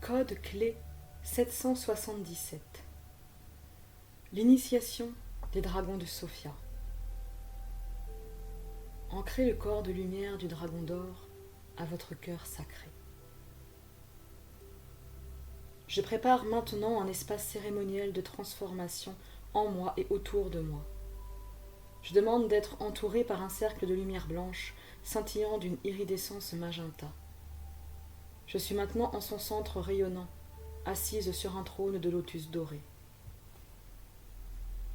Code clé 777. L'initiation des dragons de Sophia. Ancrez le corps de lumière du dragon d'or à votre cœur sacré. Je prépare maintenant un espace cérémoniel de transformation en moi et autour de moi. Je demande d'être entouré par un cercle de lumière blanche scintillant d'une iridescence magenta. Je suis maintenant en son centre rayonnant, assise sur un trône de lotus doré.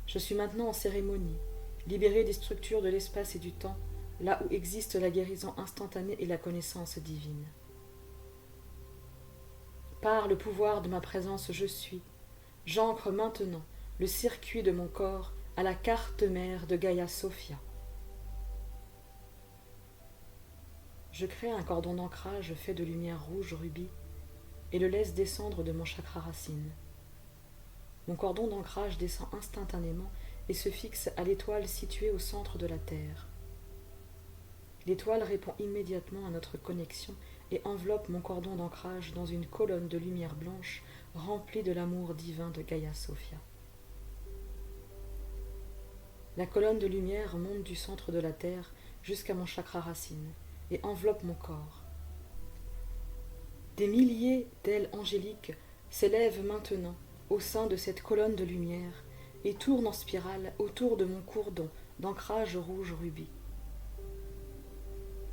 Je suis maintenant en cérémonie, libérée des structures de l'espace et du temps, là où existe la guérison instantanée et la connaissance divine. Par le pouvoir de ma présence je suis, j'ancre maintenant le circuit de mon corps à la carte mère de Gaïa Sophia. Je crée un cordon d'ancrage fait de lumière rouge rubis et le laisse descendre de mon chakra racine. Mon cordon d'ancrage descend instantanément et se fixe à l'étoile située au centre de la Terre. L'étoile répond immédiatement à notre connexion et enveloppe mon cordon d'ancrage dans une colonne de lumière blanche remplie de l'amour divin de Gaïa Sophia. La colonne de lumière monte du centre de la Terre jusqu'à mon chakra racine et enveloppe mon corps. Des milliers d'ailes angéliques s'élèvent maintenant au sein de cette colonne de lumière et tournent en spirale autour de mon cordon d'ancrage rouge rubis.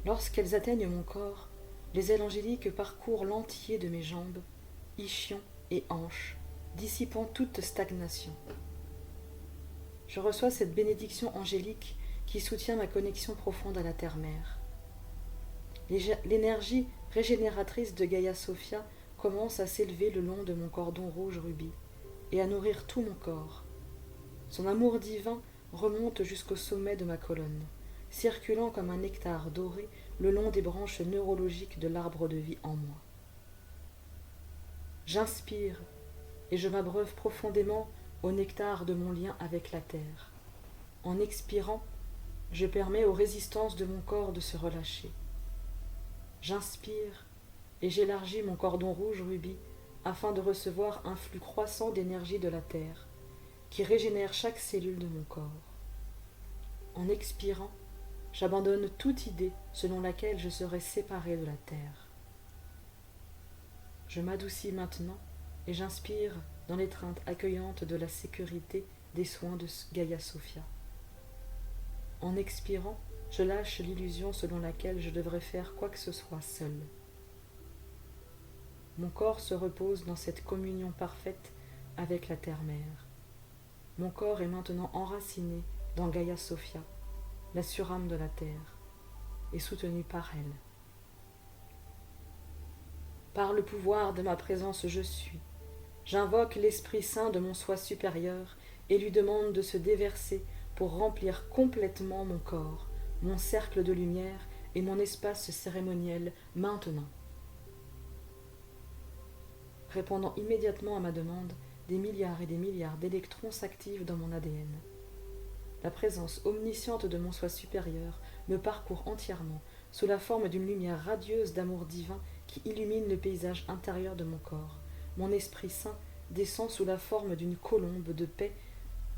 Lorsqu'elles atteignent mon corps, les ailes angéliques parcourent l'entier de mes jambes, ischions et hanches, dissipant toute stagnation. Je reçois cette bénédiction angélique qui soutient ma connexion profonde à la terre-mère. L'énergie régénératrice de Gaïa Sophia commence à s'élever le long de mon cordon rouge rubis et à nourrir tout mon corps. Son amour divin remonte jusqu'au sommet de ma colonne, circulant comme un nectar doré le long des branches neurologiques de l'arbre de vie en moi. J'inspire et je m'abreuve profondément au nectar de mon lien avec la terre. En expirant, je permets aux résistances de mon corps de se relâcher. J'inspire et j'élargis mon cordon rouge rubis afin de recevoir un flux croissant d'énergie de la terre qui régénère chaque cellule de mon corps. En expirant, j'abandonne toute idée selon laquelle je serais séparé de la terre. Je m'adoucis maintenant et j'inspire dans l'étreinte accueillante de la sécurité des soins de Gaïa Sophia. En expirant, je lâche l'illusion selon laquelle je devrais faire quoi que ce soit seul. Mon corps se repose dans cette communion parfaite avec la terre-mère. Mon corps est maintenant enraciné dans Gaïa Sophia, la surâme de la terre, et soutenu par elle. Par le pouvoir de ma présence je suis. J'invoque l'Esprit Saint de mon soi supérieur et lui demande de se déverser pour remplir complètement mon corps, mon cercle de lumière et mon espace cérémoniel maintenant. Répondant immédiatement à ma demande, des milliards et des milliards d'électrons s'activent dans mon ADN. La présence omnisciente de mon soi supérieur me parcourt entièrement sous la forme d'une lumière radieuse d'amour divin qui illumine le paysage intérieur de mon corps. Mon Esprit Saint descend sous la forme d'une colombe de paix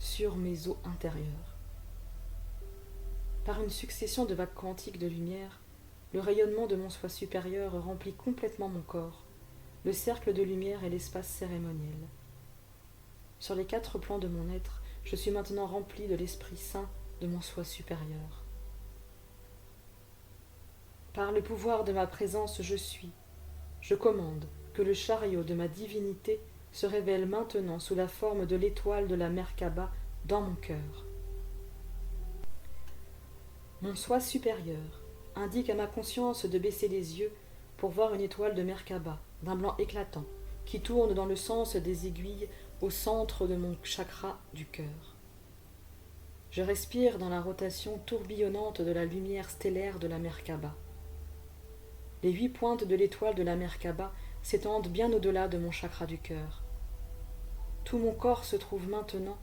sur mes os intérieurs. Par une succession de vagues quantiques de lumière, le rayonnement de mon soi supérieur remplit complètement mon corps, le cercle de lumière et l'espace cérémoniel. Sur les 4 plans de mon être, je suis maintenant rempli de l'Esprit Saint de mon soi supérieur. Par le pouvoir de ma présence je suis. Je commande que le chariot de ma divinité se révèle maintenant sous la forme de l'étoile de la Merkaba dans mon cœur. Mon soi supérieur indique à ma conscience de baisser les yeux pour voir une étoile de Merkaba d'un blanc éclatant qui tourne dans le sens des aiguilles au centre de mon chakra du cœur. Je respire dans la rotation tourbillonnante de la lumière stellaire de la Merkaba. Les 8 pointes de l'étoile de la Merkaba s'étendent bien au-delà de mon chakra du cœur. Tout mon corps se trouve maintenant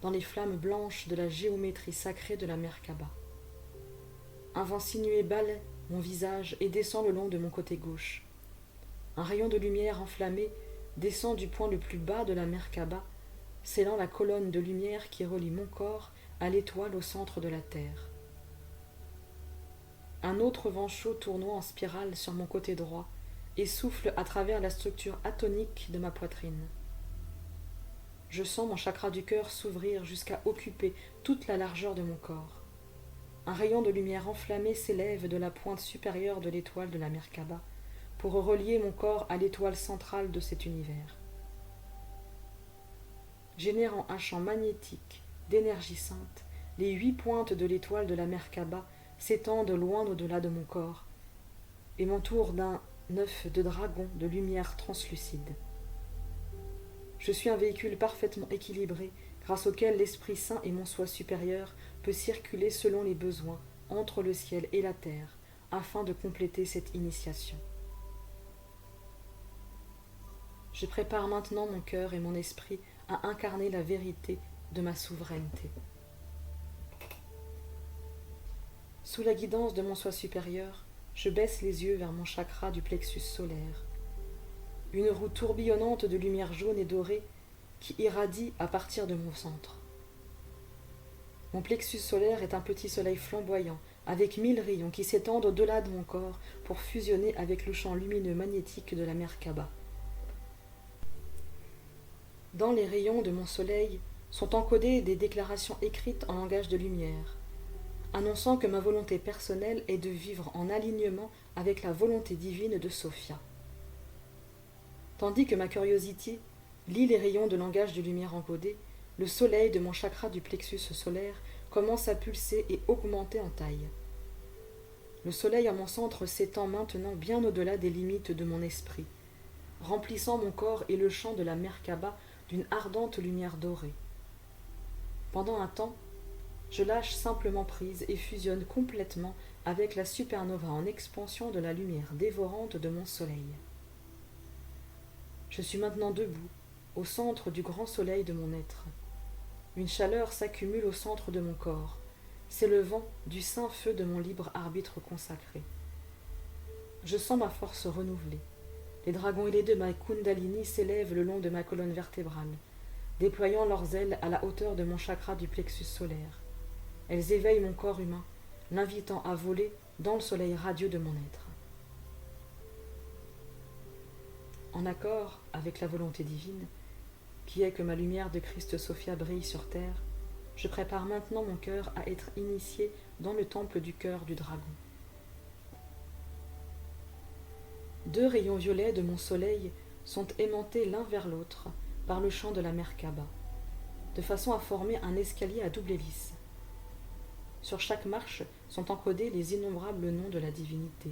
dans les flammes blanches de la géométrie sacrée de la Merkaba. Un vent sinué balaie mon visage et descend le long de mon côté gauche. Un rayon de lumière enflammé descend du point le plus bas de la Merkaba, scellant la colonne de lumière qui relie mon corps à l'étoile au centre de la Terre. Un autre vent chaud tournoie en spirale sur mon côté droit et souffle à travers la structure atonique de ma poitrine. Je sens mon chakra du cœur s'ouvrir jusqu'à occuper toute la largeur de mon corps. Un rayon de lumière enflammée s'élève de la pointe supérieure de l'étoile de la Merkaba pour relier mon corps à l'étoile centrale de cet univers. Générant un champ magnétique d'énergie sainte, les 8 pointes de l'étoile de la Merkaba s'étendent loin au-delà de mon corps et m'entourent d'un œuf de dragon de lumière translucide. Je suis un véhicule parfaitement équilibré grâce auquel l'Esprit Saint et mon soi supérieur peut circuler selon les besoins entre le ciel et la terre afin de compléter cette initiation. Je prépare maintenant mon cœur et mon esprit à incarner la vérité de ma souveraineté. Sous la guidance de mon soi supérieur, je baisse les yeux vers mon chakra du plexus solaire. Une roue tourbillonnante de lumière jaune et dorée qui irradie à partir de mon centre. Mon plexus solaire est un petit soleil flamboyant, avec 1000 rayons qui s'étendent au-delà de mon corps pour fusionner avec le champ lumineux magnétique de la Merkaba. Dans les rayons de mon soleil sont encodées des déclarations écrites en langage de lumière, annonçant que ma volonté personnelle est de vivre en alignement avec la volonté divine de Sophia. Tandis que ma curiosité lit les rayons de langage de lumière encodés, le soleil de mon chakra du plexus solaire commence à pulser et augmenter en taille. Le soleil à mon centre s'étend maintenant bien au-delà des limites de mon esprit, remplissant mon corps et le champ de la Merkaba d'une ardente lumière dorée. Pendant un temps, je lâche simplement prise et fusionne complètement avec la supernova en expansion de la lumière dévorante de mon soleil. Je suis maintenant debout, au centre du grand soleil de mon être. Une chaleur s'accumule au centre de mon corps, s'élevant du saint feu de mon libre arbitre consacré. Je sens ma force renouvelée. Les dragons ailés de ma Kundalini s'élèvent le long de ma colonne vertébrale, déployant leurs ailes à la hauteur de mon chakra du plexus solaire. Elles éveillent mon corps humain, l'invitant à voler dans le soleil radieux de mon être. En accord avec la volonté divine, qui est que ma lumière de Christ Sophia brille sur terre, je prépare maintenant mon cœur à être initié dans le temple du cœur du dragon. 2 rayons violets de mon soleil sont aimantés l'un vers l'autre par le champ de la Merkaba, de façon à former un escalier à double hélice. Sur chaque marche sont encodés les innombrables noms de la divinité,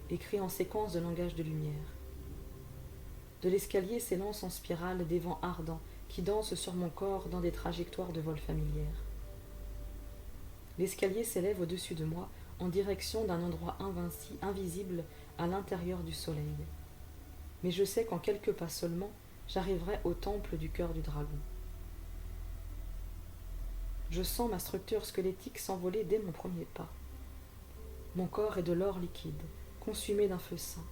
écrits en séquence de langage de lumière. De l'escalier s'élancent en spirale des vents ardents qui dansent sur mon corps dans des trajectoires de vol familières. L'escalier s'élève au-dessus de moi en direction d'un endroit invisible à l'intérieur du soleil. Mais je sais qu'en quelques pas seulement, j'arriverai au temple du cœur du dragon. Je sens ma structure squelettique s'envoler dès mon premier pas. Mon corps est de l'or liquide, consumé d'un feu saint.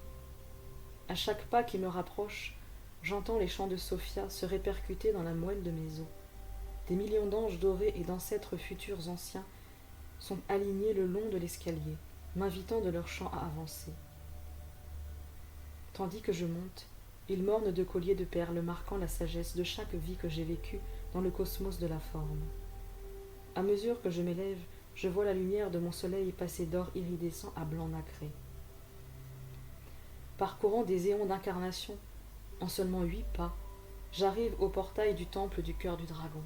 À chaque pas qui me rapproche, j'entends les chants de Sophia se répercuter dans la moelle de mes os. Des millions d'anges dorés et d'ancêtres futurs anciens sont alignés le long de l'escalier, m'invitant de leur chant à avancer. Tandis que je monte, ils m'ornent de colliers de perles marquant la sagesse de chaque vie que j'ai vécue dans le cosmos de la forme. À mesure que je m'élève, je vois la lumière de mon soleil passer d'or iridescent à blanc nacré. Parcourant des éons d'incarnation, en seulement 8 pas, j'arrive au portail du temple du cœur du dragon.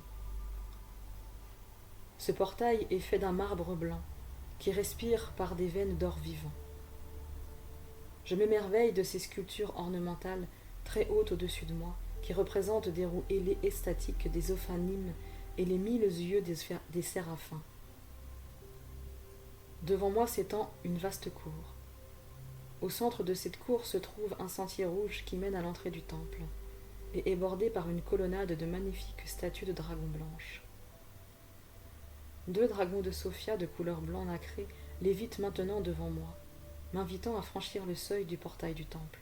Ce portail est fait d'un marbre blanc, qui respire par des veines d'or vivant. Je m'émerveille de ces sculptures ornementales très hautes au-dessus de moi, qui représentent des roues ailées extatiques des ophanimes et les 1000 yeux des séraphins. Devant moi s'étend une vaste cour. Au centre de cette cour se trouve un sentier rouge qui mène à l'entrée du temple et est bordé par une colonnade de magnifiques statues de dragons blanches. 2 dragons de Sophia de couleur blanc nacré lévitent maintenant devant moi, m'invitant à franchir le seuil du portail du temple.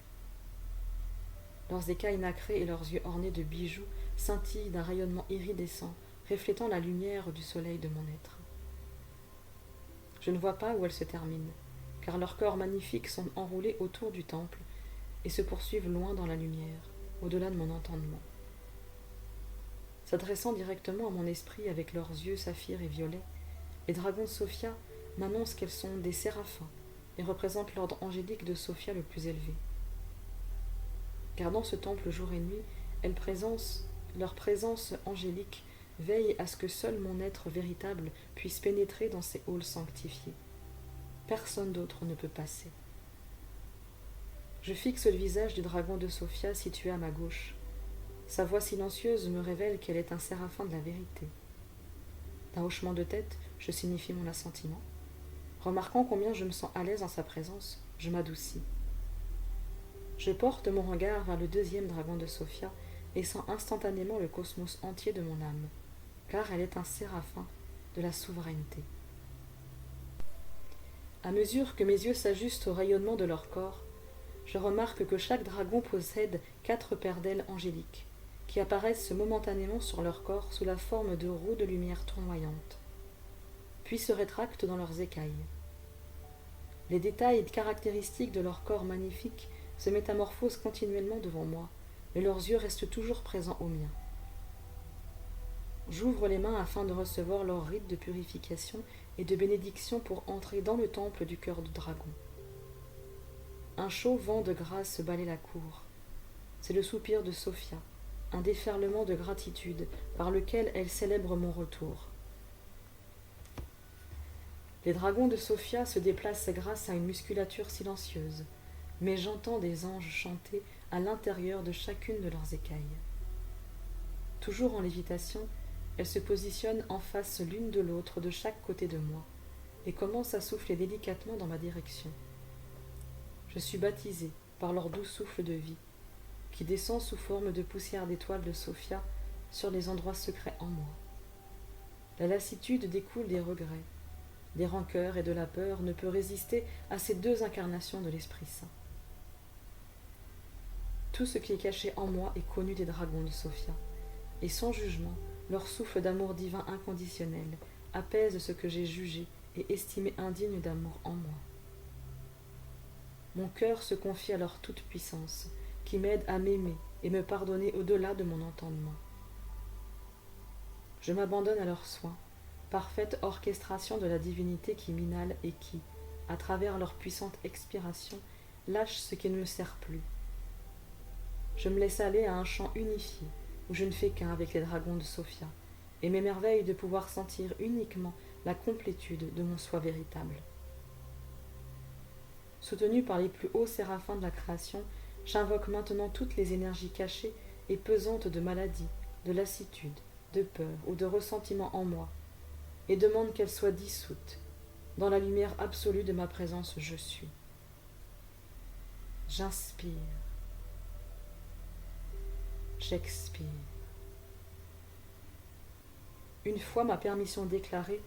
leurs écailles nacrées et leurs yeux ornés de bijoux scintillent d'un rayonnement iridescent, reflétant la lumière du soleil de mon être. Je ne vois pas où elles se terminent, car leurs corps magnifiques sont enroulés autour du temple et se poursuivent loin dans la lumière, au-delà de mon entendement. S'adressant directement à mon esprit avec leurs yeux saphir et violet, les dragons de Sophia m'annoncent qu'elles sont des séraphins et représentent l'ordre angélique de Sophia le plus élevé. Gardant ce temple jour et nuit, leur présence angélique veille à ce que seul mon être véritable puisse pénétrer dans ces halls sanctifiés. Personne d'autre ne peut passer. Je fixe le visage du dragon de Sophia situé à ma gauche. Sa voix silencieuse me révèle qu'elle est un séraphin de la vérité. D'un hochement de tête, je signifie mon assentiment. Remarquant combien je me sens à l'aise en sa présence, je m'adoucis. Je porte mon regard vers le deuxième dragon de Sophia et sens instantanément le cosmos entier de mon âme, car elle est un séraphin de la souveraineté. À mesure que mes yeux s'ajustent au rayonnement de leur corps, je remarque que chaque dragon possède 4 paires d'ailes angéliques, qui apparaissent momentanément sur leur corps sous la forme de roues de lumière tournoyantes, puis se rétractent dans leurs écailles. Les détails caractéristiques de leur corps magnifique se métamorphosent continuellement devant moi, mais leurs yeux restent toujours présents aux miens. J'ouvre les mains afin de recevoir leur rite de purification et de bénédiction pour entrer dans le temple du cœur du dragon. Un chaud vent de grâce balaie la cour. C'est le soupir de Sophia, un déferlement de gratitude par lequel elle célèbre mon retour. Les dragons de Sophia se déplacent grâce à une musculature silencieuse, mais j'entends des anges chanter à l'intérieur de chacune de leurs écailles. Toujours en lévitation, elles se positionnent en face l'une de l'autre de chaque côté de moi et commencent à souffler délicatement dans ma direction. Je suis baptisé par leur doux souffle de vie, qui descend sous forme de poussière d'étoiles de Sophia sur les endroits secrets en moi. La lassitude découle des regrets, des rancœurs et de la peur ne peut résister à ces 2 incarnations de l'Esprit Saint. Tout ce qui est caché en moi est connu des dragons de Sophia, et sans jugement, leur souffle d'amour divin inconditionnel apaise ce que j'ai jugé et estimé indigne d'amour en moi. Mon cœur se confie à leur toute-puissance, qui m'aide à m'aimer et me pardonner au-delà de mon entendement. Je m'abandonne à leurs soins, parfaite orchestration de la divinité qui m'inhale et qui, à travers leur puissante expiration, lâche ce qui ne me sert plus. Je me laisse aller à un chant unifié, où je ne fais qu'un avec les dragons de Sophia, et m'émerveille de pouvoir sentir uniquement la complétude de mon soi véritable. Soutenu par les plus hauts séraphins de la création, j'invoque maintenant toutes les énergies cachées et pesantes de maladie, de lassitude, de peur ou de ressentiment en moi, et demande qu'elles soient dissoutes, dans la lumière absolue de ma présence je suis. J'inspire. J'expire. Une fois ma permission déclarée,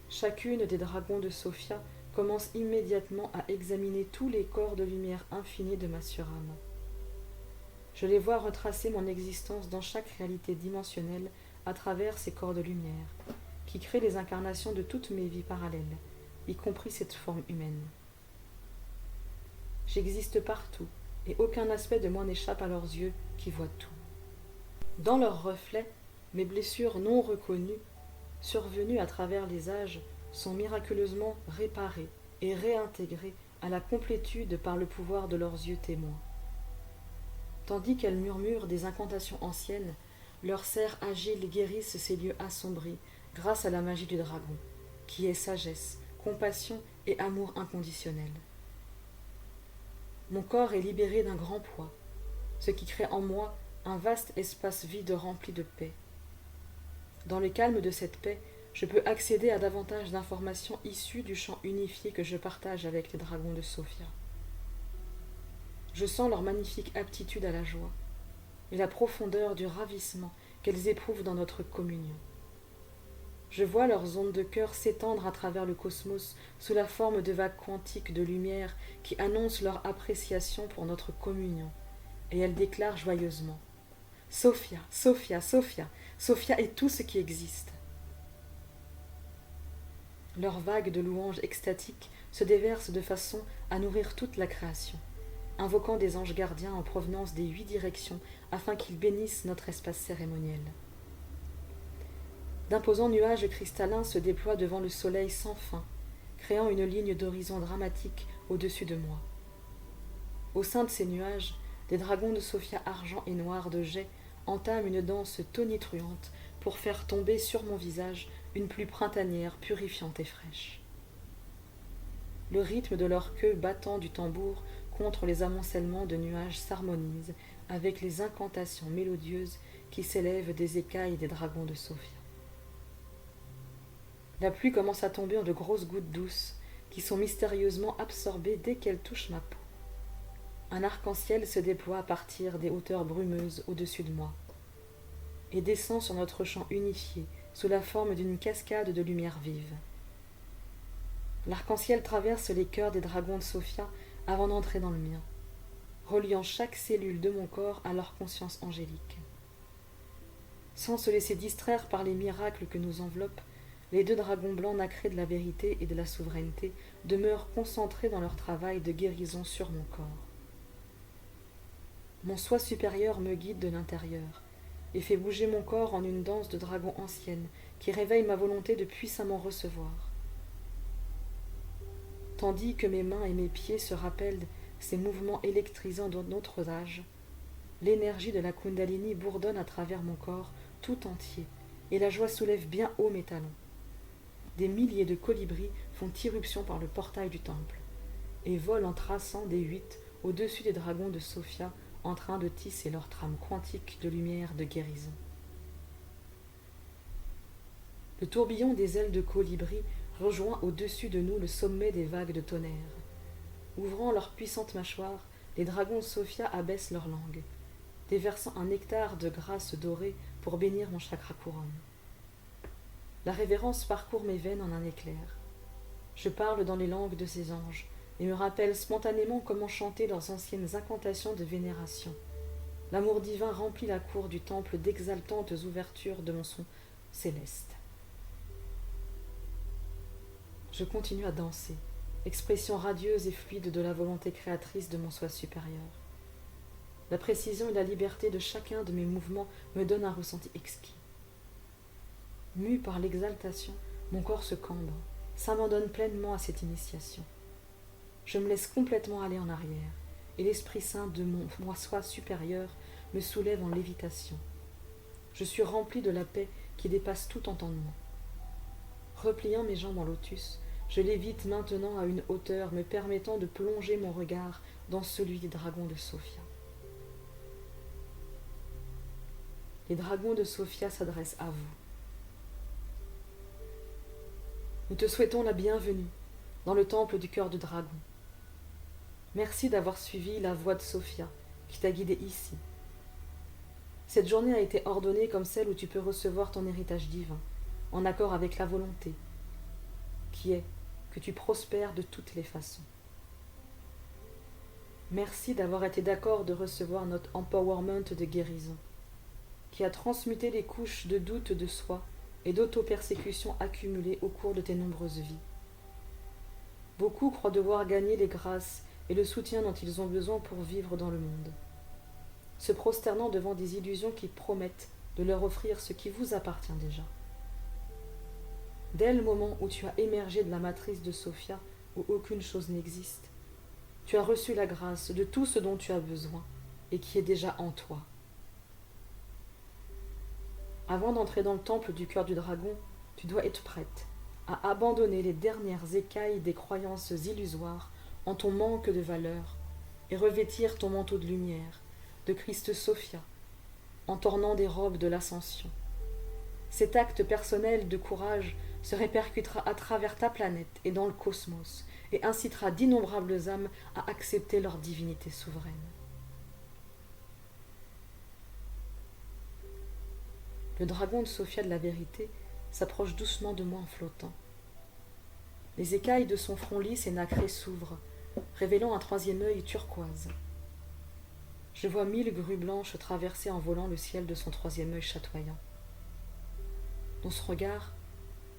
chacune des dragons de Sophia commence immédiatement à examiner tous les corps de lumière infinie de ma surâme. Je les vois retracer mon existence dans chaque réalité dimensionnelle à travers ces corps de lumière, qui créent les incarnations de toutes mes vies parallèles, y compris cette forme humaine. J'existe partout, et aucun aspect de moi n'échappe à leurs yeux qui voient tout. Dans leurs reflets, mes blessures non reconnues, survenues à travers les âges, sont miraculeusement réparées et réintégrées à la complétude par le pouvoir de leurs yeux témoins. Tandis qu'elles murmurent des incantations anciennes, leurs serres agiles guérissent ces lieux assombris grâce à la magie du dragon, qui est sagesse, compassion et amour inconditionnel. Mon corps est libéré d'un grand poids, ce qui crée en moi un vaste espace vide rempli de paix. Dans le calme de cette paix, je peux accéder à davantage d'informations issues du champ unifié que je partage avec les dragons de Sophia. Je sens leur magnifique aptitude à la joie et la profondeur du ravissement qu'elles éprouvent dans notre communion. Je vois leurs ondes de cœur s'étendre à travers le cosmos sous la forme de vagues quantiques de lumière qui annoncent leur appréciation pour notre communion, et elle déclare joyeusement: Sophia, Sophia, Sophia, Sophia est tout ce qui existe. Leurs vagues de louanges extatiques se déversent de façon à nourrir toute la création, invoquant des anges gardiens en provenance des 8 directions afin qu'ils bénissent notre espace cérémoniel. D'imposants nuages cristallins se déploient devant le soleil sans fin, créant une ligne d'horizon dramatique au-dessus de moi. Au sein de ces nuages, des dragons de Sophia argent et noir de jet entament une danse tonitruante pour faire tomber sur mon visage une pluie printanière purifiante et fraîche. Le rythme de leur queue battant du tambour contre les amoncellements de nuages s'harmonise avec les incantations mélodieuses qui s'élèvent des écailles des dragons de Sophia. La pluie commence à tomber en de grosses gouttes douces qui sont mystérieusement absorbées dès qu'elles touchent ma peau. Un arc-en-ciel se déploie à partir des hauteurs brumeuses au-dessus de moi et descend sur notre champ unifié sous la forme d'une cascade de lumière vive. L'arc-en-ciel traverse les cœurs des dragons de Sophia avant d'entrer dans le mien, reliant chaque cellule de mon corps à leur conscience angélique. Sans se laisser distraire par les miracles que nous enveloppent, les 2 dragons blancs nacrés de la vérité et de la souveraineté demeurent concentrés dans leur travail de guérison sur mon corps. Mon soi supérieur me guide de l'intérieur et fait bouger mon corps en une danse de dragon ancienne qui réveille ma volonté de puissamment recevoir. Tandis que mes mains et mes pieds se rappellent ces mouvements électrisants de notre âge, l'énergie de la Kundalini bourdonne à travers mon corps tout entier et la joie soulève bien haut mes talons. Des milliers de colibris font irruption par le portail du temple et volent en traçant des 8 au-dessus des dragons de Sophia en train de tisser leur trame quantique de lumière de guérison. Le tourbillon des ailes de colibri rejoint au-dessus de nous le sommet des vagues de tonnerre. Ouvrant leurs puissantes mâchoires, les dragons de Sophia abaissent leur langue, déversant un nectar de grâce dorée pour bénir mon chakra couronne. La révérence parcourt mes veines en un éclair. Je parle dans les langues de ces anges et me rappelle spontanément comment chanter leurs anciennes incantations de vénération. L'amour divin remplit la cour du temple d'exaltantes ouvertures de mon son céleste. Je continue à danser, expression radieuse et fluide de la volonté créatrice de mon soi supérieur. La précision et la liberté de chacun de mes mouvements me donnent un ressenti exquis. Mû par l'exaltation, mon corps se cambre, s'abandonne pleinement à cette initiation. Je me laisse complètement aller en arrière, et l'Esprit Saint de mon soi supérieur me soulève en lévitation. Je suis rempli de la paix qui dépasse tout entendement. Repliant mes jambes en lotus, je lévite maintenant à une hauteur me permettant de plonger mon regard dans celui des dragons de Sophia. Les dragons de Sophia s'adressent à vous. Nous te souhaitons la bienvenue dans le temple du cœur de dragon. Merci d'avoir suivi la voie de Sophia qui t'a guidé ici. Cette journée a été ordonnée comme celle où tu peux recevoir ton héritage divin, en accord avec la volonté, qui est que tu prospères de toutes les façons. Merci d'avoir été d'accord de recevoir notre empowerment de guérison, qui a transmuté les couches de doute de soi et d'auto-persécution accumulées au cours de tes nombreuses vies. Beaucoup croient devoir gagner les grâces et le soutien dont ils ont besoin pour vivre dans le monde, se prosternant devant des illusions qui promettent de leur offrir ce qui vous appartient déjà. Dès le moment où tu as émergé de la matrice de Sophia, où aucune chose n'existe, tu as reçu la grâce de tout ce dont tu as besoin et qui est déjà en toi. Avant d'entrer dans le temple du cœur du dragon, tu dois être prête à abandonner les dernières écailles des croyances illusoires en ton manque de valeur et revêtir ton manteau de lumière, de Christ Sophia, en tornant des robes de l'ascension. Cet acte personnel de courage se répercutera à travers ta planète et dans le cosmos et incitera d'innombrables âmes à accepter leur divinité souveraine. Le dragon de Sophia de la vérité s'approche doucement de moi en flottant. Les écailles de son front lisse et nacré s'ouvrent, révélant un troisième œil turquoise. Je vois 1000 grues blanches traverser en volant le ciel de son troisième œil chatoyant. Dans ce regard,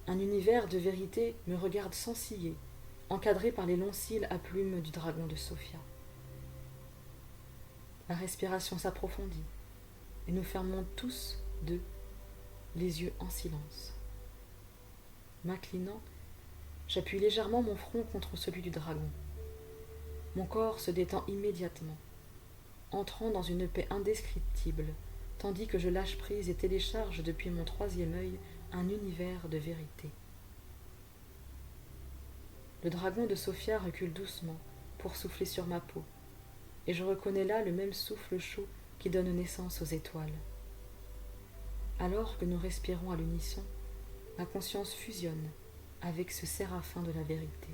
un univers de vérité me regarde sans ciller, encadré par les longs cils à plumes du dragon de Sophia. La respiration s'approfondit, et nous fermons tous deux les yeux en silence. M'inclinant, j'appuie légèrement mon front contre celui du dragon. Mon corps se détend immédiatement, entrant dans une paix indescriptible, tandis que je lâche prise et télécharge depuis mon troisième œil un univers de vérité. Le dragon de Sophia recule doucement pour souffler sur ma peau, et je reconnais là le même souffle chaud qui donne naissance aux étoiles. Alors que nous respirons à l'unisson, ma conscience fusionne avec ce séraphin de la vérité.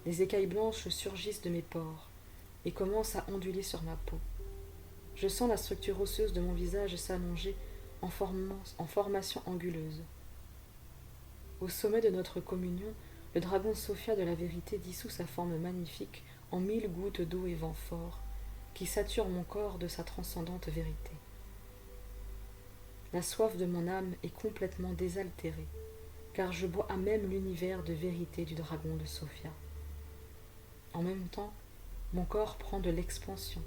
Les écailles blanches surgissent de mes pores et commencent à onduler sur ma peau. Je sens la structure osseuse de mon visage s'allonger en formation anguleuse. Au sommet de notre communion, le dragon Sophia de la vérité dissout sa forme magnifique en 1000 gouttes d'eau et vent fort qui saturent mon corps de sa transcendante vérité. La soif de mon âme est complètement désaltérée, car je bois à même l'univers de vérité du dragon de Sophia. En même temps, mon corps prend de l'expansion,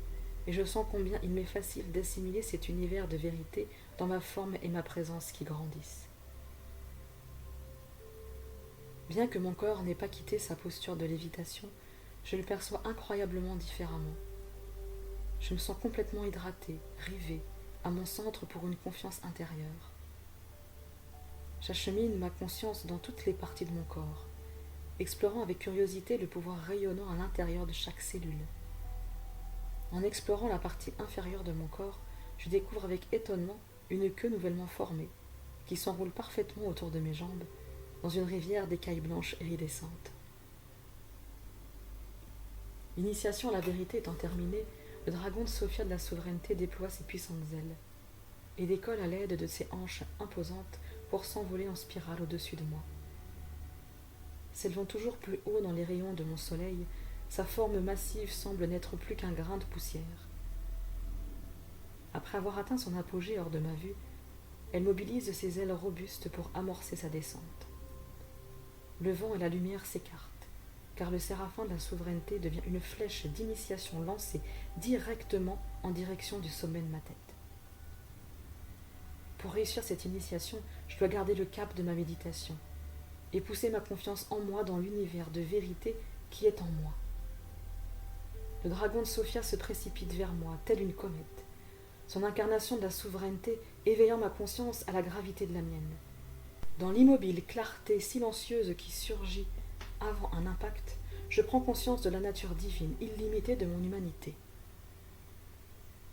et je sens combien il m'est facile d'assimiler cet univers de vérité dans ma forme et ma présence qui grandissent. Bien que mon corps n'ait pas quitté sa posture de lévitation, je le perçois incroyablement différemment. Je me sens complètement hydratée, rivée, à mon centre pour une confiance intérieure. J'achemine ma conscience dans toutes les parties de mon corps, explorant avec curiosité le pouvoir rayonnant à l'intérieur de chaque cellule. En explorant la partie inférieure de mon corps, je découvre avec étonnement une queue nouvellement formée, qui s'enroule parfaitement autour de mes jambes, dans une rivière d'écailles blanches iridescentes. L'initiation à la vérité étant terminée, le dragon de Sophia de la souveraineté déploie ses puissantes ailes et décolle à l'aide de ses hanches imposantes pour s'envoler en spirale au-dessus de moi. S'élevant toujours plus haut dans les rayons de mon soleil, sa forme massive semble n'être plus qu'un grain de poussière. Après avoir atteint son apogée hors de ma vue, elle mobilise ses ailes robustes pour amorcer sa descente. Le vent et la lumière s'écartent, car le séraphin de la souveraineté devient une flèche d'initiation lancée directement en direction du sommet de ma tête. Pour réussir cette initiation, je dois garder le cap de ma méditation et pousser ma confiance en moi dans l'univers de vérité qui est en moi. Le dragon de Sophia se précipite vers moi, tel une comète, son incarnation de la souveraineté éveillant ma conscience à la gravité de la mienne. Dans l'immobile clarté silencieuse qui surgit avant un impact, je prends conscience de la nature divine, illimitée de mon humanité.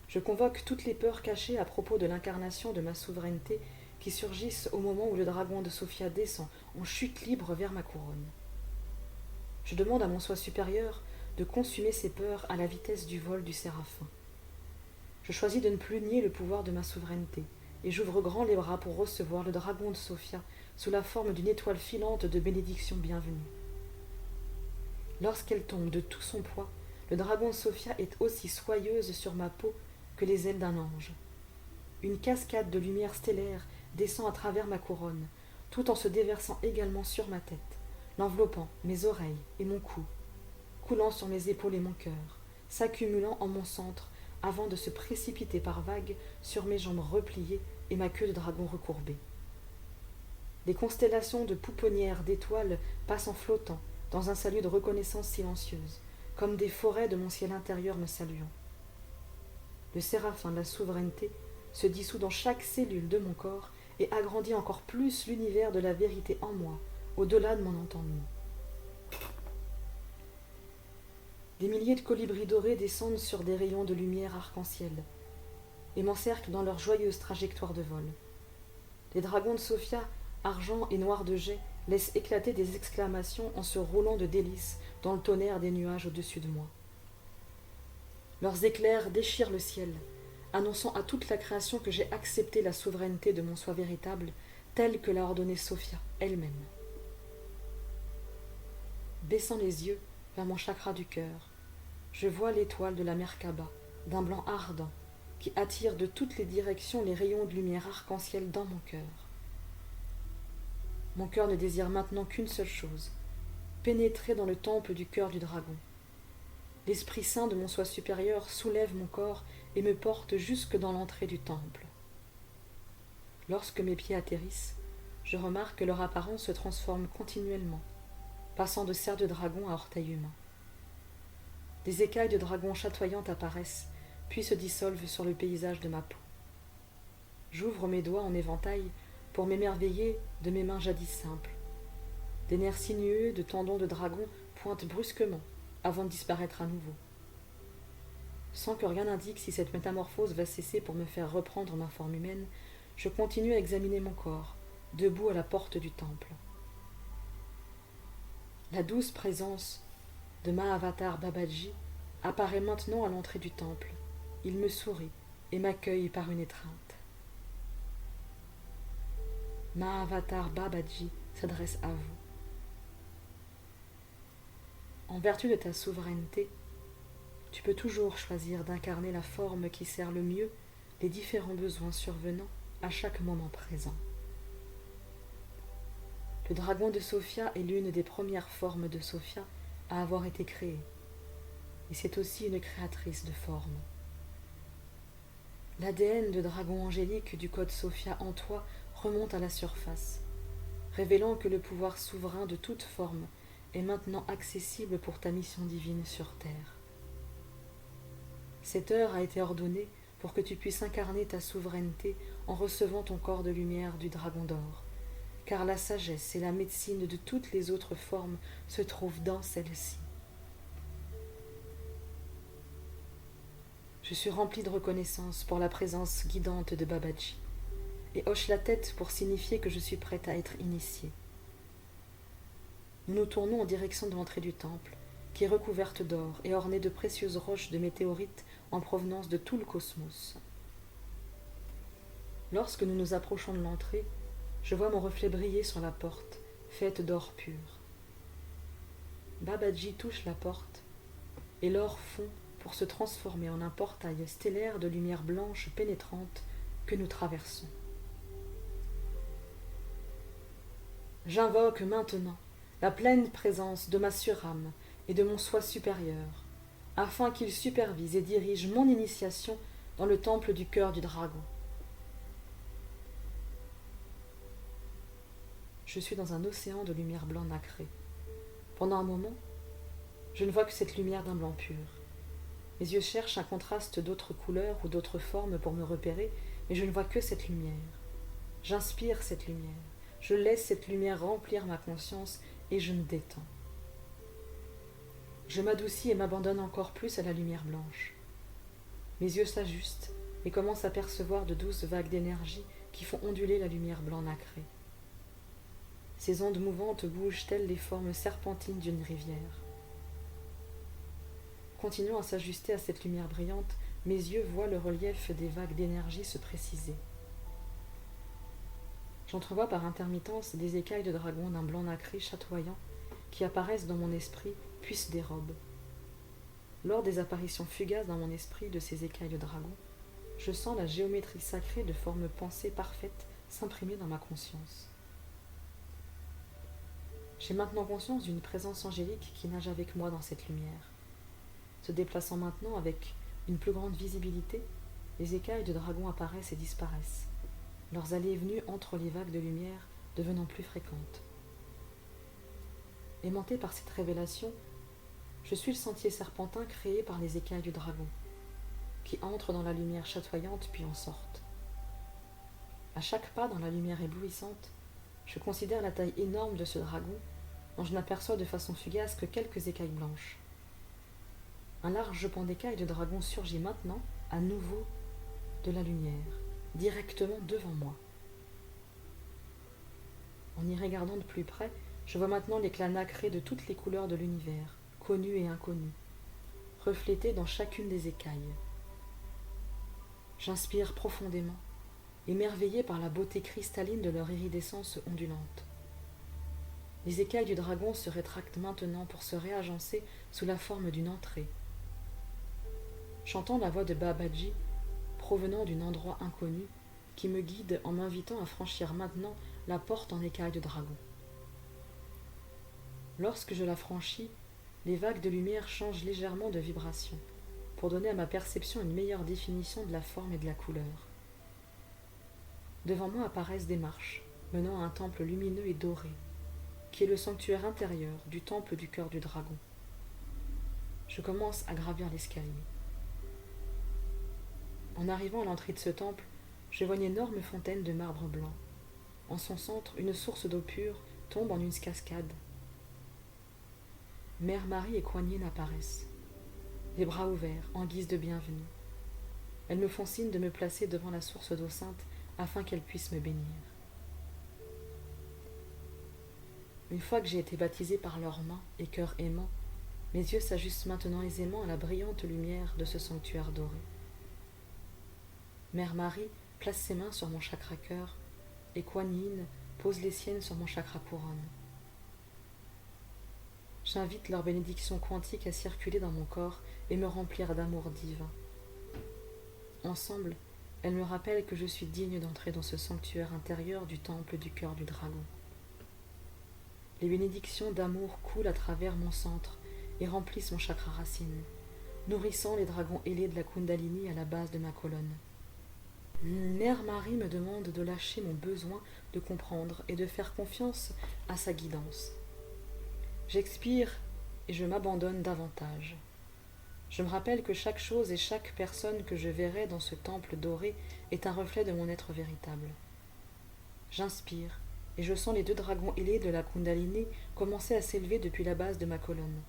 Je convoque toutes les peurs cachées à propos de l'incarnation de ma souveraineté qui surgissent au moment où le dragon de Sophia descend en chute libre vers ma couronne. Je demande à mon soi supérieur de consumer ces peurs à la vitesse du vol du séraphin. Je choisis de ne plus nier le pouvoir de ma souveraineté, et j'ouvre grand les bras pour recevoir le dragon de Sophia sous la forme d'une étoile filante de bénédiction bienvenue. Lorsqu'elle tombe de tout son poids, le dragon de Sophia est aussi soyeuse sur ma peau que les ailes d'un ange. Une cascade de lumière stellaire descend à travers ma couronne, tout en se déversant également sur ma tête, l'enveloppant mes oreilles et mon cou, coulant sur mes épaules et mon cœur, s'accumulant en mon centre avant de se précipiter par vagues sur mes jambes repliées et ma queue de dragon recourbée. Des constellations de pouponnières d'étoiles passent en flottant dans un salut de reconnaissance silencieuse, comme des forêts de mon ciel intérieur me saluant. Le séraphin de la souveraineté se dissout dans chaque cellule de mon corps et agrandit encore plus l'univers de la vérité en moi, au-delà de mon entendement. Des milliers de colibris dorés descendent sur des rayons de lumière arc-en-ciel et m'encerclent dans leur joyeuse trajectoire de vol. Les dragons de Sophia, argent et noir de jet, laissent éclater des exclamations en se roulant de délices dans le tonnerre des nuages au-dessus de moi. Leurs éclairs déchirent le ciel, annonçant à toute la création que j'ai accepté la souveraineté de mon soi véritable, telle que l'a ordonnée Sophia elle-même. Baissant les yeux vers mon chakra du cœur, Je vois l'étoile de la Merkaba, d'un blanc ardent, qui attire de toutes les directions les rayons de lumière arc-en-ciel dans mon cœur. Mon cœur ne désire maintenant qu'une seule chose, pénétrer dans le temple du cœur du dragon. L'Esprit Saint de mon soi supérieur soulève mon corps et me porte jusque dans l'entrée du temple. Lorsque mes pieds atterrissent, je remarque que leur apparence se transforme continuellement, passant de cerf de dragon à orteil humain. Des écailles de dragon chatoyantes apparaissent, puis se dissolvent sur le paysage de ma peau. J'ouvre mes doigts en éventail pour m'émerveiller de mes mains jadis simples. Des nerfs sinueux de tendons de dragon pointent brusquement avant de disparaître à nouveau. Sans que rien n'indique si cette métamorphose va cesser pour me faire reprendre ma forme humaine, je continue à examiner mon corps, debout à la porte du temple. La douce présence de Mahavatar Babaji apparaît maintenant à l'entrée du temple. Il me sourit et m'accueille par une étreinte. Mahavatar Babaji s'adresse à vous. En vertu de ta souveraineté, tu peux toujours choisir d'incarner la forme qui sert le mieux les différents besoins survenant à chaque moment présent. Le dragon de Sophia est l'une des premières formes de Sophia à avoir été créée, et c'est aussi une créatrice de formes. L'ADN de dragon angélique du code Sophia en toi remonte à la surface, révélant que le pouvoir souverain de toute forme est maintenant accessible pour ta mission divine sur Terre. Cette heure a été ordonnée pour que tu puisses incarner ta souveraineté en recevant ton corps de lumière du dragon d'or, car la sagesse et la médecine de toutes les autres formes se trouvent dans celle-ci. Je suis rempli de reconnaissance pour la présence guidante de Babaji et hoche la tête pour signifier que je suis prête à être initiée. Nous nous tournons en direction de l'entrée du temple, qui est recouverte d'or et ornée de précieuses roches de météorites en provenance de tout le cosmos. Lorsque nous nous approchons de l'entrée, je vois mon reflet briller sur la porte, faite d'or pur. Babaji touche la porte, et l'or fond pour se transformer en un portail stellaire de lumière blanche pénétrante que nous traversons. J'invoque maintenant la pleine présence de ma surâme et de mon soi supérieur, afin qu'il supervise et dirige mon initiation dans le temple du cœur du dragon. Je suis dans un océan de lumière blanc nacrée. Pendant un moment, je ne vois que cette lumière d'un blanc pur. Mes yeux cherchent un contraste d'autres couleurs ou d'autres formes pour me repérer, mais je ne vois que cette lumière. J'inspire cette lumière. Je laisse cette lumière remplir ma conscience et je me détends. Je m'adoucis et m'abandonne encore plus à la lumière blanche. Mes yeux s'ajustent et commencent à percevoir de douces vagues d'énergie qui font onduler la lumière blanc nacrée. Ces ondes mouvantes bougent telles les formes serpentines d'une rivière. Continuant à s'ajuster à cette lumière brillante, mes yeux voient le relief des vagues d'énergie se préciser. J'entrevois par intermittence des écailles de dragon d'un blanc nacré chatoyant qui apparaissent dans mon esprit puis se dérobent. Lors des apparitions fugaces dans mon esprit de ces écailles de dragon, je sens la géométrie sacrée de formes pensées parfaites s'imprimer dans ma conscience. J'ai maintenant conscience d'une présence angélique qui nage avec moi dans cette lumière. Se déplaçant maintenant avec une plus grande visibilité, les écailles de dragon apparaissent et disparaissent, leurs allées et venues entre les vagues de lumière devenant plus fréquentes. Aimanté par cette révélation, je suis le sentier serpentin créé par les écailles du dragon, qui entrent dans la lumière chatoyante puis en sortent. À chaque pas dans la lumière éblouissante, je considère la taille énorme de ce dragon, dont je n'aperçois de façon fugace que quelques écailles blanches. Un large pan d'écailles de dragon surgit maintenant, à nouveau, de la lumière, directement devant moi. En y regardant de plus près, je vois maintenant l'éclat nacré de toutes les couleurs de l'univers, connues et inconnues, reflétées dans chacune des écailles. J'inspire profondément, émerveillé par la beauté cristalline de leur iridescence ondulante. Les écailles du dragon se rétractent maintenant pour se réagencer sous la forme d'une entrée, J'entends la voix de Babaji, provenant d'un endroit inconnu, qui me guide en m'invitant à franchir maintenant la porte en écaille de dragon. Lorsque je la franchis, les vagues de lumière changent légèrement de vibration, pour donner à ma perception une meilleure définition de la forme et de la couleur. Devant moi apparaissent des marches, menant à un temple lumineux et doré, qui est le sanctuaire intérieur du temple du cœur du dragon. Je commence à gravir l'escalier. En arrivant à l'entrée de ce temple, je vois une énorme fontaine de marbre blanc. En son centre, une source d'eau pure tombe en une cascade. Mère Marie et Kuan Yin apparaissent, les bras ouverts, en guise de bienvenue. Elles me font signe de me placer devant la source d'eau sainte afin qu'elles puissent me bénir. Une fois que j'ai été baptisée par leurs mains et cœur aimant, mes yeux s'ajustent maintenant aisément à la brillante lumière de ce sanctuaire doré. Mère Marie place ses mains sur mon chakra cœur et Kuan Yin pose les siennes sur mon chakra couronne. J'invite leur bénédiction quantique à circuler dans mon corps et me remplir d'amour divin. Ensemble, elles me rappellent que je suis digne d'entrer dans ce sanctuaire intérieur du temple du cœur du dragon. Les bénédictions d'amour coulent à travers mon centre et remplissent mon chakra racine, nourrissant les dragons ailés de la Kundalini à la base de ma colonne. Mère Marie me demande de lâcher mon besoin de comprendre et de faire confiance à sa guidance. J'expire et je m'abandonne davantage. Je me rappelle que chaque chose et chaque personne que je verrai dans ce temple doré est un reflet de mon être véritable. J'inspire et je sens les 2 dragons ailés de la Kundalini commencer à s'élever depuis la base de ma colonne.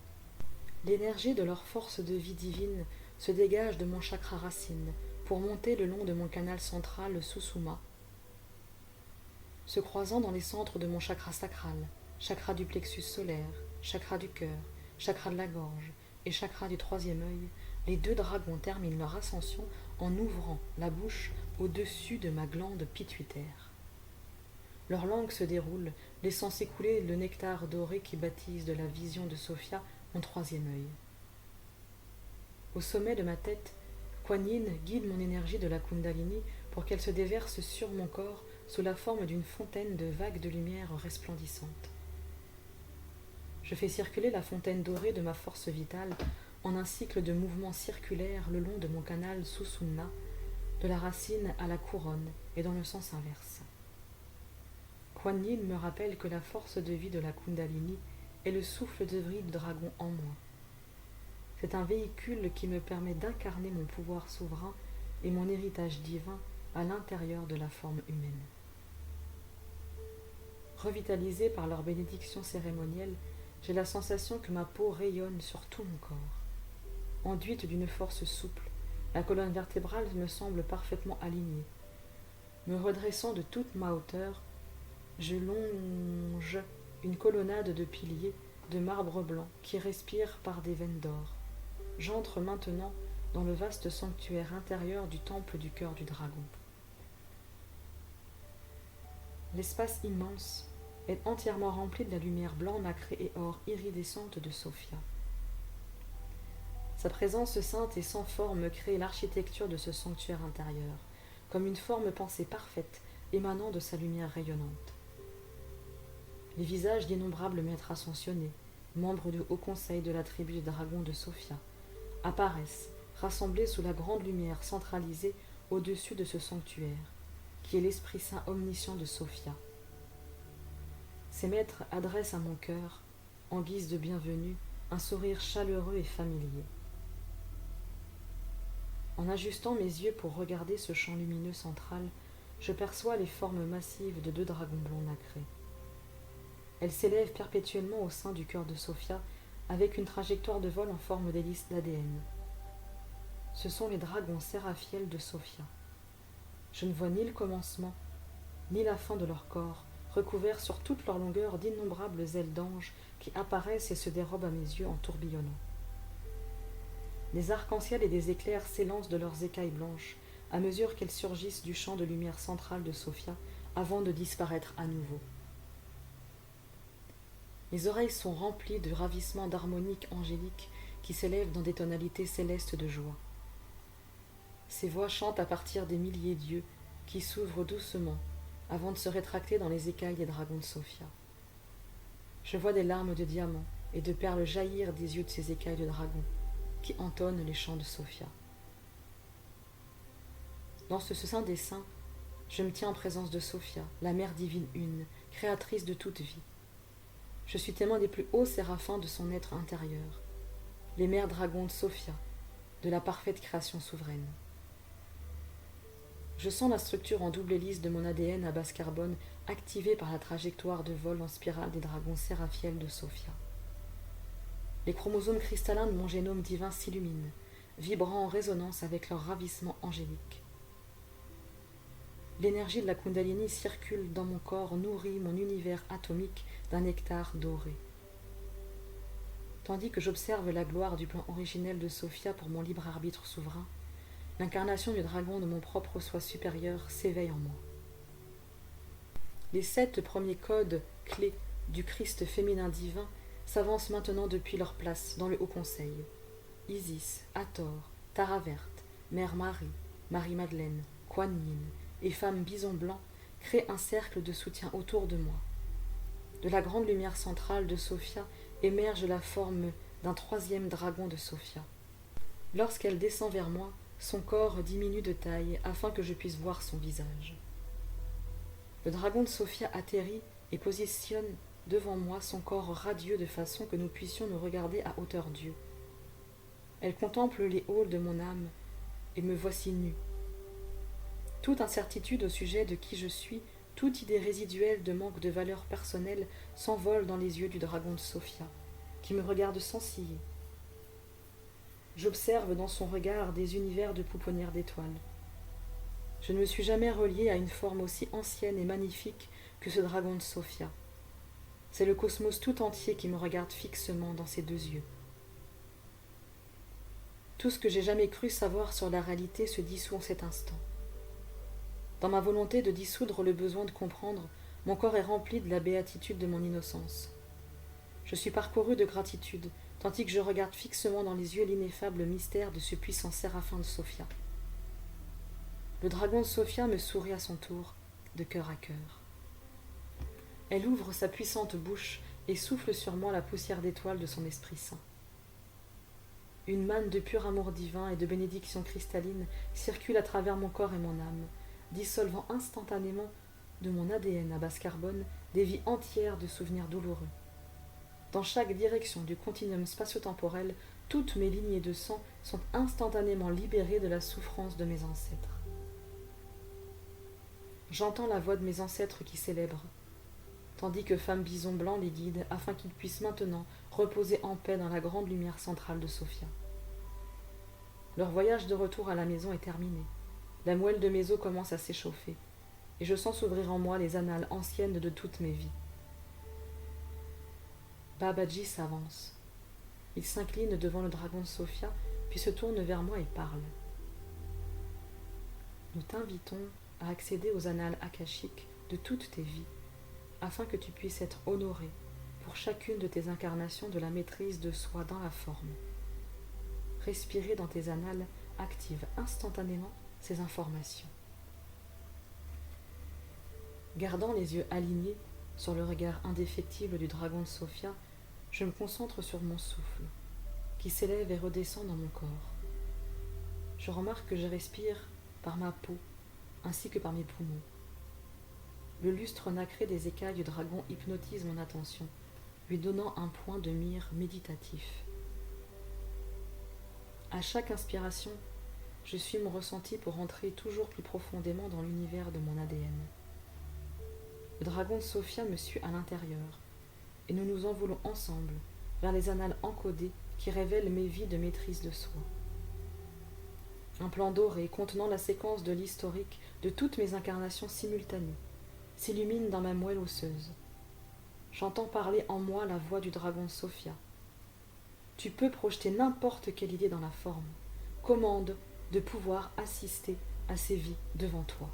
L'énergie de leur force de vie divine se dégage de mon chakra racine pour monter le long de mon canal central, le Sushumna, se croisant dans les centres de mon chakra sacral, chakra du plexus solaire, chakra du cœur, chakra de la gorge et chakra du 3e œil. Les 2 dragons terminent leur ascension en ouvrant la bouche au-dessus de ma glande pituitaire. Leur langue se déroule, laissant s'écouler le nectar doré qui baptise de la vision de Sophia mon 3e œil. Au sommet de ma tête, Kuan Yin guide mon énergie de la Kundalini pour qu'elle se déverse sur mon corps sous la forme d'une fontaine de vagues de lumière resplendissantes. Je fais circuler la fontaine dorée de ma force vitale en un cycle de mouvements circulaires le long de mon canal Sushumna, de la racine à la couronne et dans le sens inverse. Kuan Yin me rappelle que la force de vie de la Kundalini est le souffle de vie du dragon en moi. C'est un véhicule qui me permet d'incarner mon pouvoir souverain et mon héritage divin à l'intérieur de la forme humaine. Revitalisée par leur bénédiction cérémonielle, j'ai la sensation que ma peau rayonne sur tout mon corps. Enduite d'une force souple, la colonne vertébrale me semble parfaitement alignée. Me redressant de toute ma hauteur, je longe une colonnade de piliers de marbre blanc qui respire par des veines d'or. J'entre maintenant dans le vaste sanctuaire intérieur du temple du cœur du dragon. L'espace immense est entièrement rempli de la lumière blanc nacrée et or iridescente de Sophia. Sa présence sainte et sans forme crée l'architecture de ce sanctuaire intérieur, comme une forme pensée parfaite émanant de sa lumière rayonnante. Les visages d'innombrables maîtres ascensionnés, membres du haut conseil de la tribu des dragons de Sophia, apparaissent, rassemblés sous la grande lumière centralisée au-dessus de ce sanctuaire, qui est l'Esprit Saint omniscient de Sophia. Ces maîtres adressent à mon cœur, en guise de bienvenue, un sourire chaleureux et familier. En ajustant mes yeux pour regarder ce champ lumineux central, je perçois les formes massives de 2 dragons blonds nacrés. Elles s'élèvent perpétuellement au sein du cœur de Sophia, avec une trajectoire de vol en forme d'hélice d'ADN. Ce sont les dragons séraphiels de Sophia. Je ne vois ni le commencement, ni la fin de leur corps, recouverts sur toute leur longueur d'innombrables ailes d'anges qui apparaissent et se dérobent à mes yeux en tourbillonnant. Des arcs-en-ciel et des éclairs s'élancent de leurs écailles blanches à mesure qu'elles surgissent du champ de lumière central de Sophia avant de disparaître à nouveau. Mes oreilles sont remplies de ravissements d'harmoniques angéliques qui s'élèvent dans des tonalités célestes de joie. Ces voix chantent à partir des milliers d'yeux qui s'ouvrent doucement avant de se rétracter dans les écailles des dragons de Sophia. Je vois des larmes de diamants et de perles jaillir des yeux de ces écailles de dragon qui entonnent les chants de Sophia. Dans ce saint des saints, je me tiens en présence de Sophia, la Mère divine une, créatrice de toute vie. Je suis témoin des plus hauts séraphins de son être intérieur, les mères dragons de Sophia, de la parfaite création souveraine. Je sens la structure en double hélice de mon ADN à base carbone activée par la trajectoire de vol en spirale des dragons séraphiels de Sophia. Les chromosomes cristallins de mon génome divin s'illuminent, vibrant en résonance avec leur ravissement angélique. L'énergie de la Kundalini circule dans mon corps, nourrit mon univers atomique d'un nectar doré. Tandis que j'observe la gloire du plan originel de Sophia pour mon libre arbitre souverain, l'incarnation du dragon de mon propre soi supérieur s'éveille en moi. Les 7 premiers codes clés du Christ féminin divin s'avancent maintenant depuis leur place dans le Haut Conseil. Isis, Hathor, Tara Verte, Mère Marie, Marie-Madeleine, Kuan Yin et femme bison blanc créent un cercle de soutien autour de moi. De la grande lumière centrale de Sophia émerge la forme d'un 3e dragon de Sophia. Lorsqu'elle descend vers moi, son corps diminue de taille afin que je puisse voir son visage. Le dragon de Sophia atterrit et positionne devant moi son corps radieux de façon que nous puissions nous regarder à hauteur d'yeux. Elle contemple les halls de mon âme et me voici nue. Toute incertitude au sujet de qui je suis, toute idée résiduelle de manque de valeur personnelle s'envole dans les yeux du dragon de Sophia, qui me regarde sans ciller. J'observe dans son regard des univers de pouponnières d'étoiles. Je ne me suis jamais reliée à une forme aussi ancienne et magnifique que ce dragon de Sophia. C'est le cosmos tout entier qui me regarde fixement dans ses 2 yeux. Tout ce que j'ai jamais cru savoir sur la réalité se dissout en cet instant. Dans ma volonté de dissoudre le besoin de comprendre, mon corps est rempli de la béatitude de mon innocence. Je suis parcouru de gratitude, tandis que je regarde fixement dans les yeux l'ineffable mystère de ce puissant séraphin de Sophia. Le dragon de Sophia me sourit à son tour, de cœur à cœur. Elle ouvre sa puissante bouche et souffle sur moi la poussière d'étoiles de son Esprit Saint. Une manne de pur amour divin et de bénédiction cristalline circule à travers mon corps et mon âme, dissolvant instantanément de mon ADN à base carbone des vies entières de souvenirs douloureux. Dans chaque direction du continuum spatio-temporel, toutes mes lignées de sang sont instantanément libérées de la souffrance de mes ancêtres. J'entends la voix de mes ancêtres qui célèbrent, tandis que Femme Bison Blanc les guide afin qu'ils puissent maintenant reposer en paix dans la grande lumière centrale de Sophia. Leur voyage de retour à la maison est terminé. La moelle de mes os commence à s'échauffer, et je sens s'ouvrir en moi les annales anciennes de toutes mes vies. Babaji s'avance. Il s'incline devant le dragon de Sophia, puis se tourne vers moi et parle. Nous t'invitons à accéder aux annales akashiques de toutes tes vies, afin que tu puisses être honoré pour chacune de tes incarnations de la maîtrise de soi dans la forme. Respirer dans tes annales active instantanément ces informations. Gardant les yeux alignés sur le regard indéfectible du dragon de Sophia, je me concentre sur mon souffle, qui s'élève et redescend dans mon corps. Je remarque que je respire par ma peau, ainsi que par mes poumons. Le lustre nacré des écailles du dragon hypnotise mon attention, lui donnant un point de mire méditatif. À chaque inspiration, je suis mon ressenti pour entrer toujours plus profondément dans l'univers de mon ADN. Le dragon de Sophia me suit à l'intérieur, et nous nous envolons ensemble vers les annales encodées qui révèlent mes vies de maîtrise de soi. Un plan doré contenant la séquence de l'historique de toutes mes incarnations simultanées s'illumine dans ma moelle osseuse. J'entends parler en moi la voix du dragon de Sophia. Tu peux projeter n'importe quelle idée dans la forme. Commande de pouvoir assister à ces vies devant toi.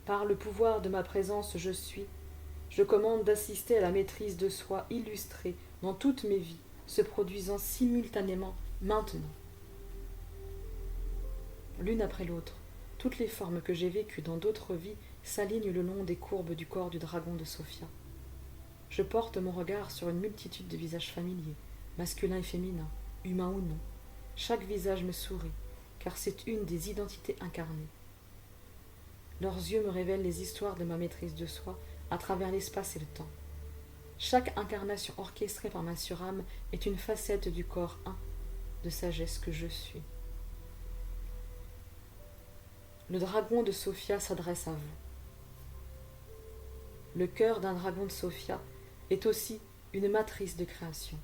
Par le pouvoir de ma présence je suis, je commande d'assister à la maîtrise de soi illustrée dans toutes mes vies, se produisant simultanément maintenant. L'une après l'autre, toutes les formes que j'ai vécues dans d'autres vies s'alignent le long des courbes du corps du dragon de Sophia. Je porte mon regard sur une multitude de visages familiers, masculins et féminins, humains ou non. Chaque visage me sourit, car c'est une des identités incarnées. Leurs yeux me révèlent les histoires de ma maîtrise de soi à travers l'espace et le temps. Chaque incarnation orchestrée par ma surâme est une facette du corps un de sagesse que je suis. Le dragon de Sophia s'adresse à vous. Le cœur d'un dragon de Sophia est aussi une matrice de création.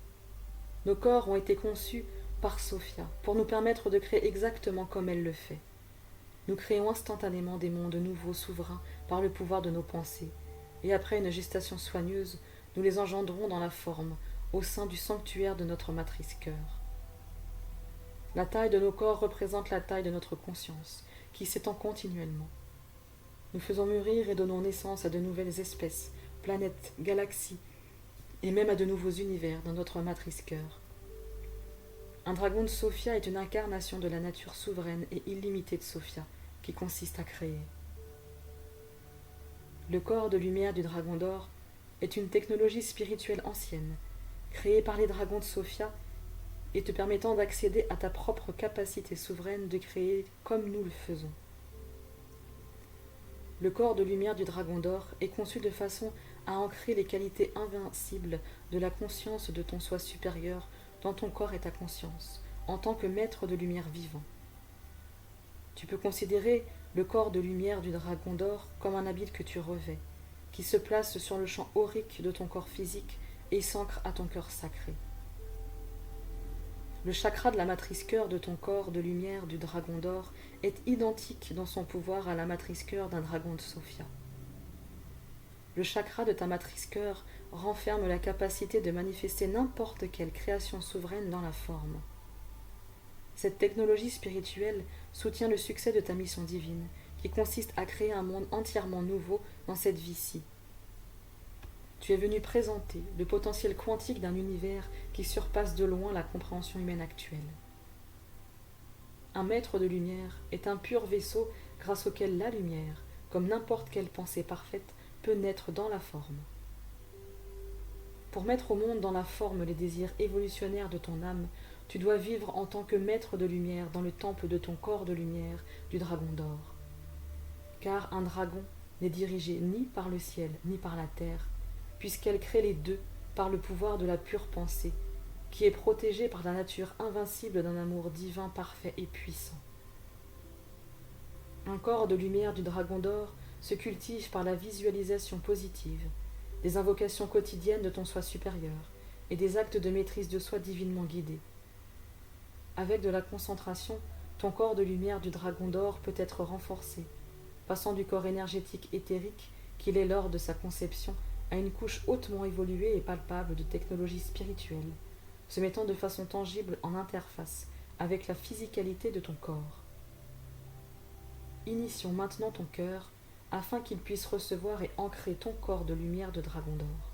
Nos corps ont été conçus par Sophia pour nous permettre de créer exactement comme elle le fait. Nous créons instantanément des mondes nouveaux souverains par le pouvoir de nos pensées, et après une gestation soigneuse, nous les engendrons dans la forme, au sein du sanctuaire de notre matrice cœur. La taille de nos corps représente la taille de notre conscience, qui s'étend continuellement. Nous faisons mûrir et donnons naissance à de nouvelles espèces, planètes, galaxies, et même à de nouveaux univers dans notre matrice cœur. Un dragon de Sophia est une incarnation de la nature souveraine et illimitée de Sophia, qui consiste à créer. Le corps de lumière du dragon d'or est une technologie spirituelle ancienne, créée par les dragons de Sophia et te permettant d'accéder à ta propre capacité souveraine de créer comme nous le faisons. Le corps de lumière du dragon d'or est conçu de façon à ancrer les qualités invincibles de la conscience de ton soi supérieur dans ton corps et ta conscience, en tant que maître de lumière vivant. Tu peux considérer le corps de lumière du dragon d'or comme un habit que tu revêts, qui se place sur le champ aurique de ton corps physique et s'ancre à ton cœur sacré. Le chakra de la matrice cœur de ton corps de lumière du dragon d'or est identique dans son pouvoir à la matrice cœur d'un dragon de Sophia. Le chakra de ta matrice cœur renferme la capacité de manifester n'importe quelle création souveraine dans la forme. Cette technologie spirituelle soutient le succès de ta mission divine, qui consiste à créer un monde entièrement nouveau dans cette vie-ci. Tu es venu présenter le potentiel quantique d'un univers qui surpasse de loin la compréhension humaine actuelle. Un maître de lumière est un pur vaisseau grâce auquel la lumière, comme n'importe quelle pensée parfaite, peut naître dans la forme. Pour mettre au monde dans la forme les désirs évolutionnaires de ton âme, tu dois vivre en tant que maître de lumière dans le temple de ton corps de lumière du dragon d'or. Car un dragon n'est dirigé ni par le ciel ni par la terre, puisqu'elle crée les deux par le pouvoir de la pure pensée, qui est protégée par la nature invincible d'un amour divin parfait et puissant. Un corps de lumière du dragon d'or se cultive par la visualisation positive, des invocations quotidiennes de ton soi supérieur et des actes de maîtrise de soi divinement guidés. Avec de la concentration, ton corps de lumière du dragon d'or peut être renforcé, passant du corps énergétique éthérique qu'il est lors de sa conception à une couche hautement évoluée et palpable de technologie spirituelle, se mettant de façon tangible en interface avec la physicalité de ton corps. Initions maintenant ton cœur afin qu'il puisse recevoir et ancrer ton corps de lumière de dragon d'or.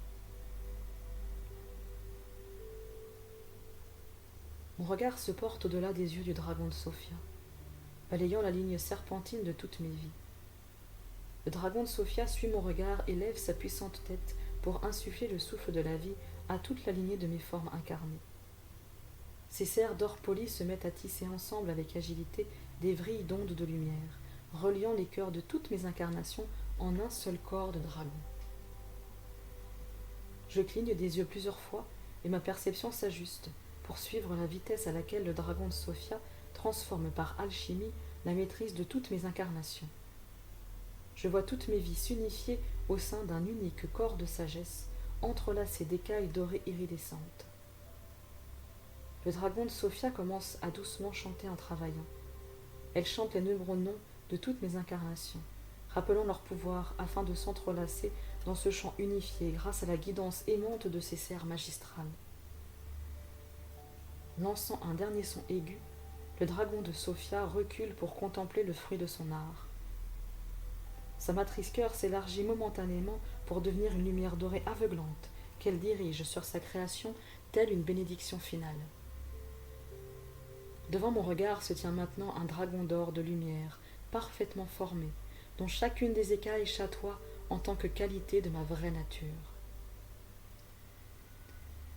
Mon regard se porte au-delà des yeux du dragon de Sophia, balayant la ligne serpentine de toutes mes vies. Le dragon de Sophia suit mon regard et lève sa puissante tête pour insuffler le souffle de la vie à toute la lignée de mes formes incarnées. Ces serres d'or poli se mettent à tisser ensemble avec agilité des vrilles d'ondes de lumière, reliant les cœurs de toutes mes incarnations en un seul corps de dragon. Je cligne des yeux plusieurs fois et ma perception s'ajuste pour suivre la vitesse à laquelle le dragon de Sophia transforme par alchimie la maîtrise de toutes mes incarnations. Je vois toutes mes vies s'unifier au sein d'un unique corps de sagesse, entrelacé d'écailles dorées iridescentes. Le dragon de Sophia commence à doucement chanter en travaillant. Elle chante les nombreux noms de toutes mes incarnations, rappelant leur pouvoir afin de s'entrelacer dans ce chant unifié grâce à la guidance aimante de ses serres magistrales. Lançant un dernier son aigu, le dragon de Sophia recule pour contempler le fruit de son art. Sa matrice cœur s'élargit momentanément pour devenir une lumière dorée aveuglante qu'elle dirige sur sa création telle une bénédiction finale. Devant mon regard se tient maintenant un dragon d'or de lumière, parfaitement formé, dont chacune des écailles chatoie en tant que qualité de ma vraie nature.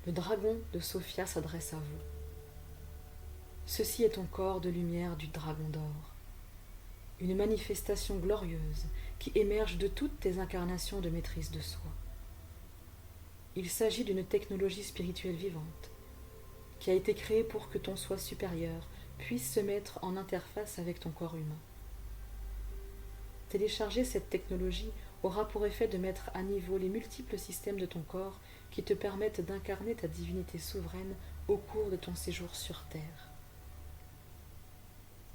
Le dragon de Sophia s'adresse à vous. Ceci est ton corps de lumière du dragon d'or, une manifestation glorieuse qui émerge de toutes tes incarnations de maîtrise de soi. Il s'agit d'une technologie spirituelle vivante, qui a été créée pour que ton soi supérieur puisse se mettre en interface avec ton corps humain. Télécharger cette technologie aura pour effet de mettre à niveau les multiples systèmes de ton corps qui te permettent d'incarner ta divinité souveraine au cours de ton séjour sur Terre.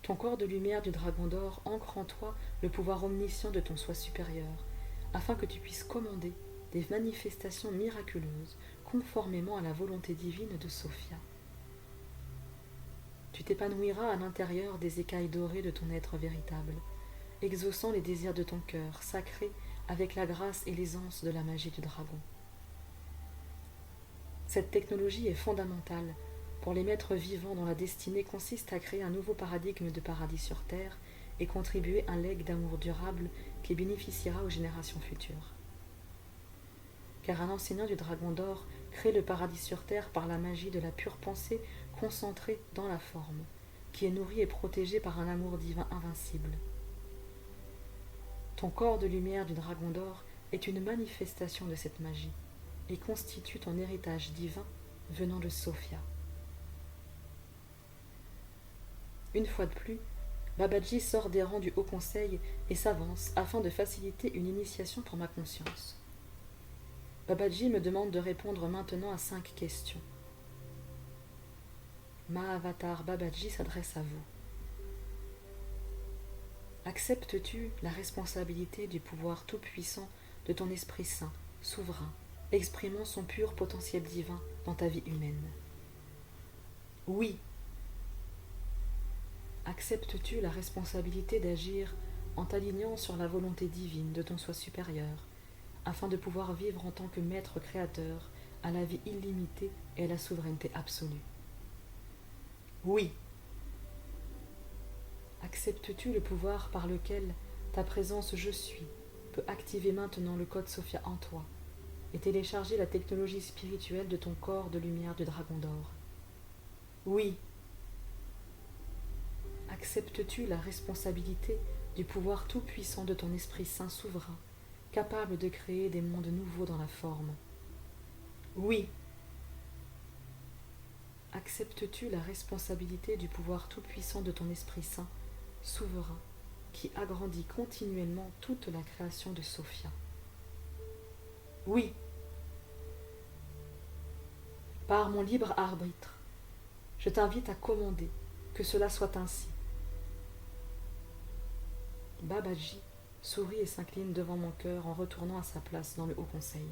Ton corps de lumière du dragon d'or ancre en toi le pouvoir omniscient de ton soi supérieur, afin que tu puisses commander des manifestations miraculeuses conformément à la volonté divine de Sophia. Tu t'épanouiras à l'intérieur des écailles dorées de ton être véritable, exaucant les désirs de ton cœur sacré avec la grâce et l'aisance de la magie du dragon. Cette technologie est fondamentale pour les maîtres vivants dont la destinée consiste à créer un nouveau paradigme de paradis sur Terre et contribuer un legs d'amour durable qui bénéficiera aux générations futures. Car un enseignant du dragon d'or crée le paradis sur Terre par la magie de la pure pensée concentrée dans la forme, qui est nourrie et protégée par un amour divin invincible. Ton corps de lumière du dragon d'or est une manifestation de cette magie et constitue ton héritage divin venant de Sophia. Une fois de plus, Babaji sort des rangs du Haut Conseil et s'avance afin de faciliter une initiation pour ma conscience. Babaji me demande de répondre maintenant à 5 questions. Mahavatar Babaji s'adresse à vous. Acceptes-tu la responsabilité du pouvoir tout-puissant de ton Esprit Saint, souverain, exprimant son pur potentiel divin dans ta vie humaine? Oui. Acceptes-tu la responsabilité d'agir en t'alignant sur la volonté divine de ton soi supérieur, afin de pouvoir vivre en tant que maître créateur à la vie illimitée et à la souveraineté absolue? Oui. Acceptes-tu le pouvoir par lequel ta présence Je suis peut activer maintenant le code Sophia en toi et télécharger la technologie spirituelle de ton corps de lumière du dragon d'or? Oui. Acceptes-tu la responsabilité du pouvoir tout-puissant de ton Esprit Saint souverain, capable de créer des mondes nouveaux dans la forme? Oui. Acceptes-tu la responsabilité du pouvoir tout-puissant de ton Esprit Saint, souverain, qui agrandit continuellement toute la création de Sophia? Oui. Par mon libre arbitre, je t'invite à commander que cela soit ainsi. Babaji sourit et s'incline devant mon cœur en retournant à sa place dans le Haut Conseil.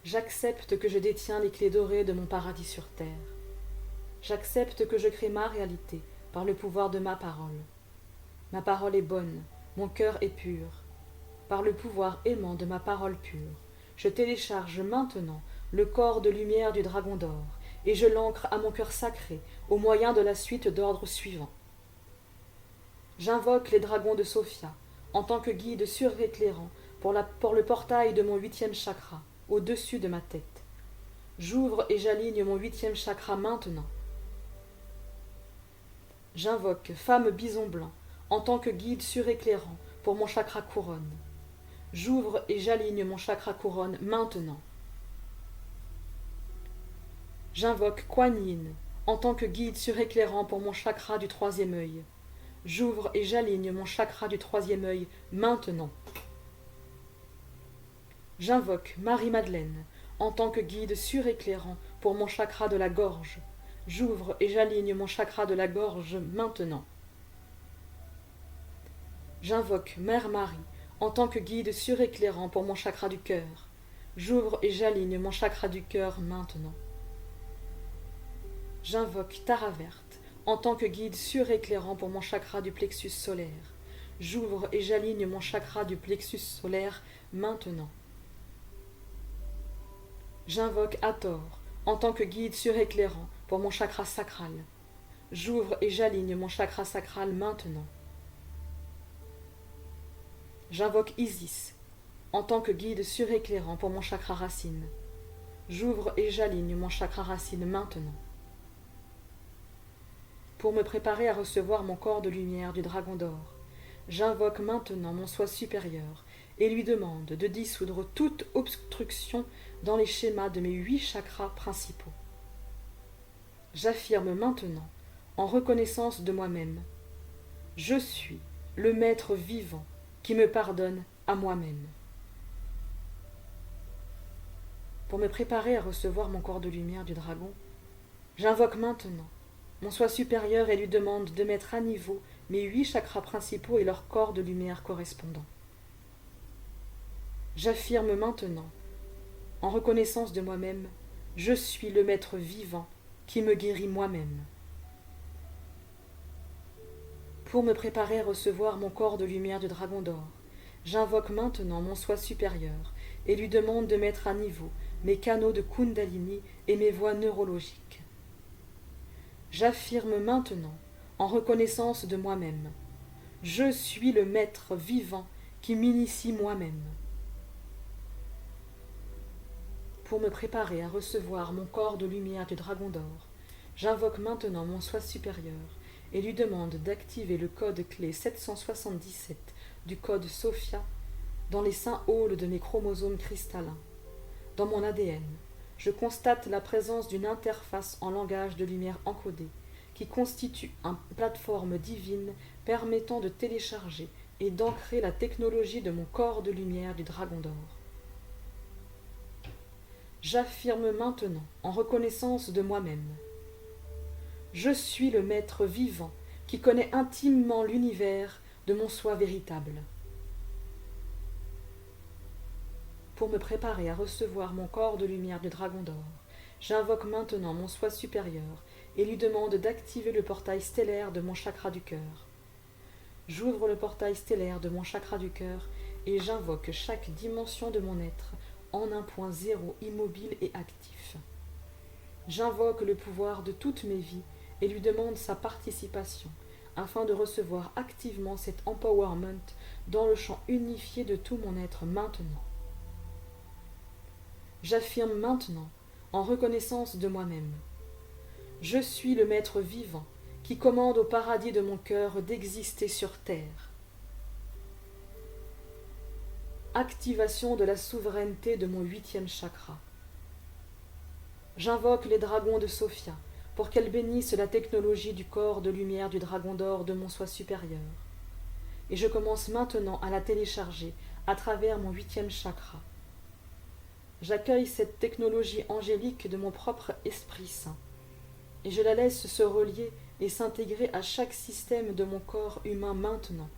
J'accepte que je détiens les clés dorées de mon paradis sur terre. J'accepte que je crée ma réalité par le pouvoir de ma parole. Ma parole est bonne, mon cœur est pur. Par le pouvoir aimant de ma parole pure, je télécharge maintenant le corps de lumière du dragon d'or et je l'ancre à mon cœur sacré au moyen de la suite d'ordres suivants. J'invoque les dragons de Sophia en tant que guide suréclairant pour le portail de mon 8e chakra au-dessus de ma tête. J'ouvre et j'aligne mon 8e chakra maintenant. J'invoque femme bison blanc en tant que guide suréclairant pour mon chakra couronne. J'ouvre et j'aligne mon chakra couronne maintenant. J'invoque Kuan Yin en tant que guide suréclairant pour mon chakra du 3e œil. J'ouvre et j'aligne mon chakra du 3e œil maintenant. J'invoque Marie-Madeleine en tant que guide suréclairant pour mon chakra de la gorge. J'ouvre et j'aligne mon chakra de la gorge maintenant. J'invoque Mère Marie en tant que guide suréclairant pour mon chakra du cœur. J'ouvre et j'aligne mon chakra du cœur maintenant. J'invoque Tara Verte en tant que guide suréclairant pour mon chakra du plexus solaire. J'ouvre et j'aligne mon chakra du plexus solaire maintenant. J'invoque Hathor en tant que guide suréclairant pour mon chakra sacral. J'ouvre et j'aligne mon chakra sacral maintenant. J'invoque Isis en tant que guide suréclairant pour mon chakra racine. J'ouvre et j'aligne mon chakra racine maintenant. Pour me préparer à recevoir mon corps de lumière du dragon d'or, j'invoque maintenant mon soi supérieur et lui demande de dissoudre toute obstruction dans les schémas de mes 8 chakras principaux. J'affirme maintenant, en reconnaissance de moi-même, je suis le maître vivant qui me pardonne à moi-même. Pour me préparer à recevoir mon corps de lumière du dragon, j'invoque maintenant mon soi supérieur et lui demande de mettre à niveau mes 8 chakras principaux et leurs corps de lumière correspondants. J'affirme maintenant, en reconnaissance de moi-même, je suis le maître vivant qui me guérit moi-même. Pour me préparer à recevoir mon corps de lumière du dragon d'or, j'invoque maintenant mon soi supérieur et lui demande de mettre à niveau mes canaux de Kundalini et mes voies neurologiques. J'affirme maintenant, en reconnaissance de moi-même, je suis le maître vivant qui m'initie moi-même. Pour me préparer à recevoir mon corps de lumière du dragon d'or, j'invoque maintenant mon soi supérieur et lui demande d'activer le code clé 777 du code Sophia dans les saints halls de mes chromosomes cristallins. Dans mon ADN, je constate la présence d'une interface en langage de lumière encodé qui constitue une plateforme divine permettant de télécharger et d'ancrer la technologie de mon corps de lumière du dragon d'or. J'affirme maintenant, en reconnaissance de moi-même, je suis le maître vivant qui connaît intimement l'univers de mon soi véritable. Pour me préparer à recevoir mon corps de lumière du dragon d'or, j'invoque maintenant mon soi supérieur et lui demande d'activer le portail stellaire de mon chakra du cœur. J'ouvre le portail stellaire de mon chakra du cœur et j'invoque chaque dimension de mon être en un point zéro immobile et actif. J'invoque le pouvoir de toutes mes vies et lui demande sa participation afin de recevoir activement cet empowerment dans le champ unifié de tout mon être maintenant. J'affirme maintenant, en reconnaissance de moi-même, je suis le maître vivant qui commande au paradis de mon cœur d'exister sur terre. Activation de la souveraineté de mon 8e chakra. J'invoque les dragons de Sophia pour qu'elles bénissent la technologie du corps de lumière du dragon d'or de mon soi supérieur. Et je commence maintenant à la télécharger à travers mon 8e chakra. J'accueille cette technologie angélique de mon propre Esprit Saint, et je la laisse se relier et s'intégrer à chaque système de mon corps humain maintenant.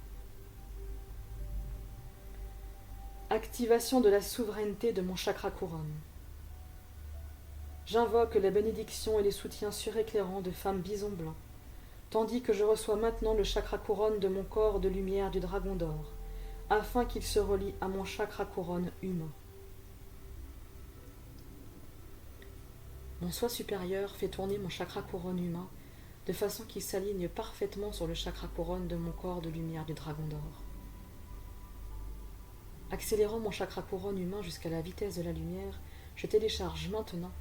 Activation de la souveraineté de mon chakra couronne. J'invoque les bénédictions et les soutiens suréclairants de femmes bison blancs, tandis que je reçois maintenant le chakra couronne de mon corps de lumière du dragon d'or, afin qu'il se relie à mon chakra couronne humain. Mon soi supérieur fait tourner mon chakra couronne humain de façon qu'il s'aligne parfaitement sur le chakra couronne de mon corps de lumière du dragon d'or. Accélérant mon chakra couronne humain jusqu'à la vitesse de la lumière, je télécharge maintenant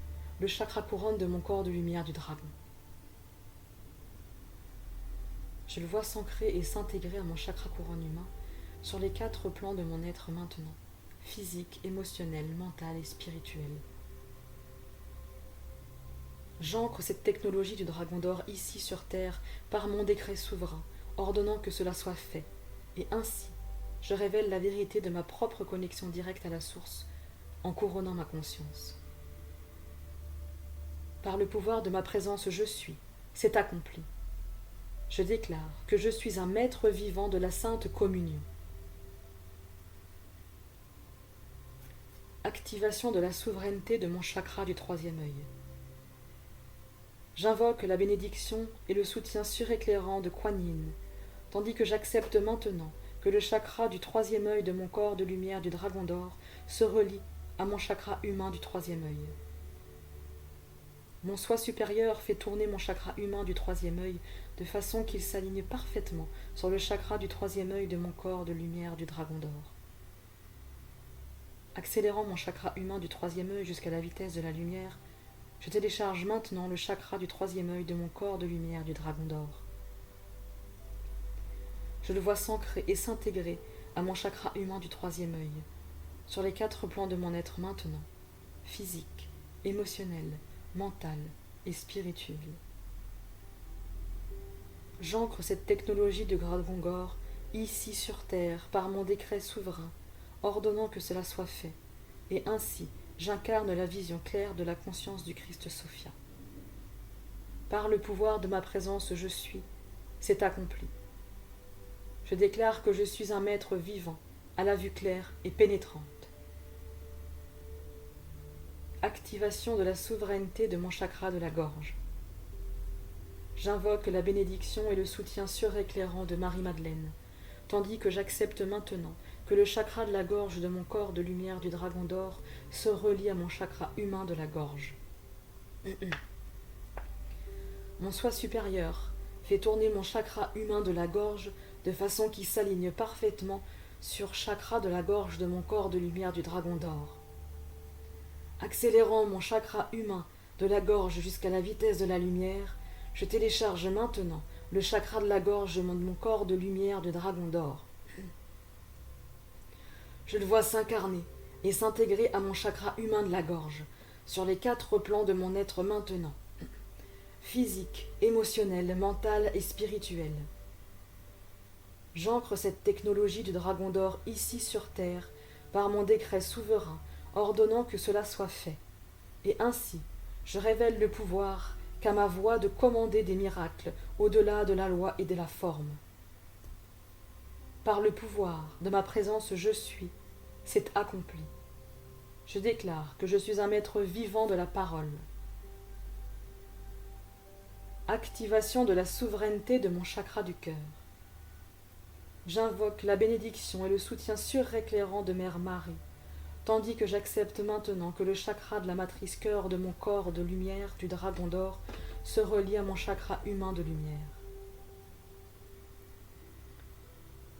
le chakra couronne de mon corps de lumière du dragon. Je le vois s'ancrer et s'intégrer à mon chakra couronne humain sur les 4 plans de mon être maintenant, physique, émotionnel, mental et spirituel. J'ancre cette technologie du dragon d'or ici sur terre par mon décret souverain, ordonnant que cela soit fait, et ainsi je révèle la vérité de ma propre connexion directe à la source, en couronnant ma conscience. Par le pouvoir de ma présence je suis, c'est accompli. Je déclare que je suis un maître vivant de la Sainte Communion. Activation de la souveraineté de mon chakra du 3e œil. J'invoque la bénédiction et le soutien suréclairant de Kuan Yin, tandis que j'accepte maintenant que le chakra du 3e œil de mon corps de lumière du dragon d'or se relie à mon chakra humain du 3e œil. Mon soi supérieur fait tourner mon chakra humain du troisième œil de façon qu'il s'aligne parfaitement sur le chakra du troisième œil de mon corps de lumière du dragon d'or. Accélérant mon chakra humain du troisième œil jusqu'à la vitesse de la lumière, je télécharge maintenant le chakra du troisième œil de mon corps de lumière du dragon d'or. Je le vois s'ancrer et s'intégrer à mon chakra humain du troisième œil, sur les 4 plans de mon être maintenant, physique, émotionnel, mental et spirituel. J'ancre cette technologie de dragon d'or ici sur terre par mon décret souverain, ordonnant que cela soit fait, et ainsi j'incarne la vision claire de la conscience du Christ Sophia. Par le pouvoir de ma présence je suis, c'est accompli. Je déclare que je suis un maître vivant, à la vue claire et pénétrante. Activation de la souveraineté de mon chakra de la gorge. J'invoque la bénédiction et le soutien suréclairant de Marie-Madeleine, tandis que j'accepte maintenant que le chakra de la gorge de mon corps de lumière du dragon d'or se relie à mon chakra humain de la gorge. Mon soi supérieur fait tourner mon chakra humain de la gorge de façon qu'il s'aligne parfaitement sur chakra de la gorge de mon corps de lumière du dragon d'or. Accélérant mon chakra humain de la gorge jusqu'à la vitesse de la lumière, je télécharge maintenant le chakra de la gorge de mon corps de lumière de dragon d'or. Je le vois s'incarner et s'intégrer à mon chakra humain de la gorge, sur les 4 plans de mon être maintenant, physique, émotionnel, mental et spirituel. J'ancre cette technologie du dragon d'or ici sur terre par mon décret souverain, ordonnant que cela soit fait, et ainsi je révèle le pouvoir qu'a ma voix de commander des miracles au-delà de la loi et de la forme. Par le pouvoir de ma présence je suis, c'est accompli. Je déclare que je suis un maître vivant de la parole. Activation de la souveraineté de mon chakra du cœur. J'invoque la bénédiction et le soutien suréclairant de Mère Marie, tandis que j'accepte maintenant que le chakra de la matrice cœur de mon corps de lumière du dragon d'or se relie à mon chakra humain de lumière.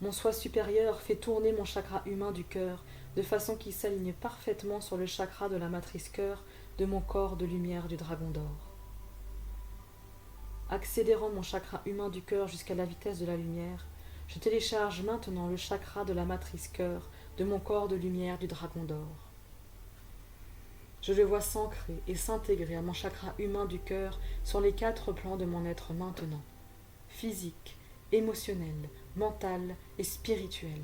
Mon soi supérieur fait tourner mon chakra humain du cœur de façon qu'il s'aligne parfaitement sur le chakra de la matrice cœur de mon corps de lumière du dragon d'or. Accélérant mon chakra humain du cœur jusqu'à la vitesse de la lumière, je télécharge maintenant le chakra de la matrice cœur de mon corps de lumière du dragon d'or. Je le vois s'ancrer et s'intégrer à mon chakra humain du cœur sur les 4 plans de mon être maintenant, physique, émotionnel, mental et spirituel.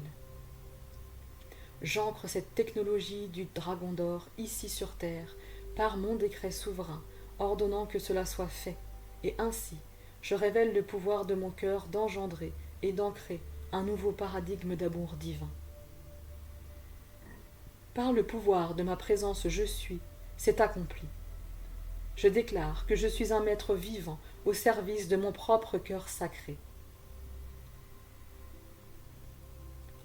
J'ancre cette technologie du dragon d'or ici sur terre par mon décret souverain, ordonnant que cela soit fait, et ainsi je révèle le pouvoir de mon cœur d'engendrer et d'ancrer un nouveau paradigme d'amour divin. Par le pouvoir de ma présence je suis, c'est accompli. Je déclare que je suis un maître vivant au service de mon propre cœur sacré.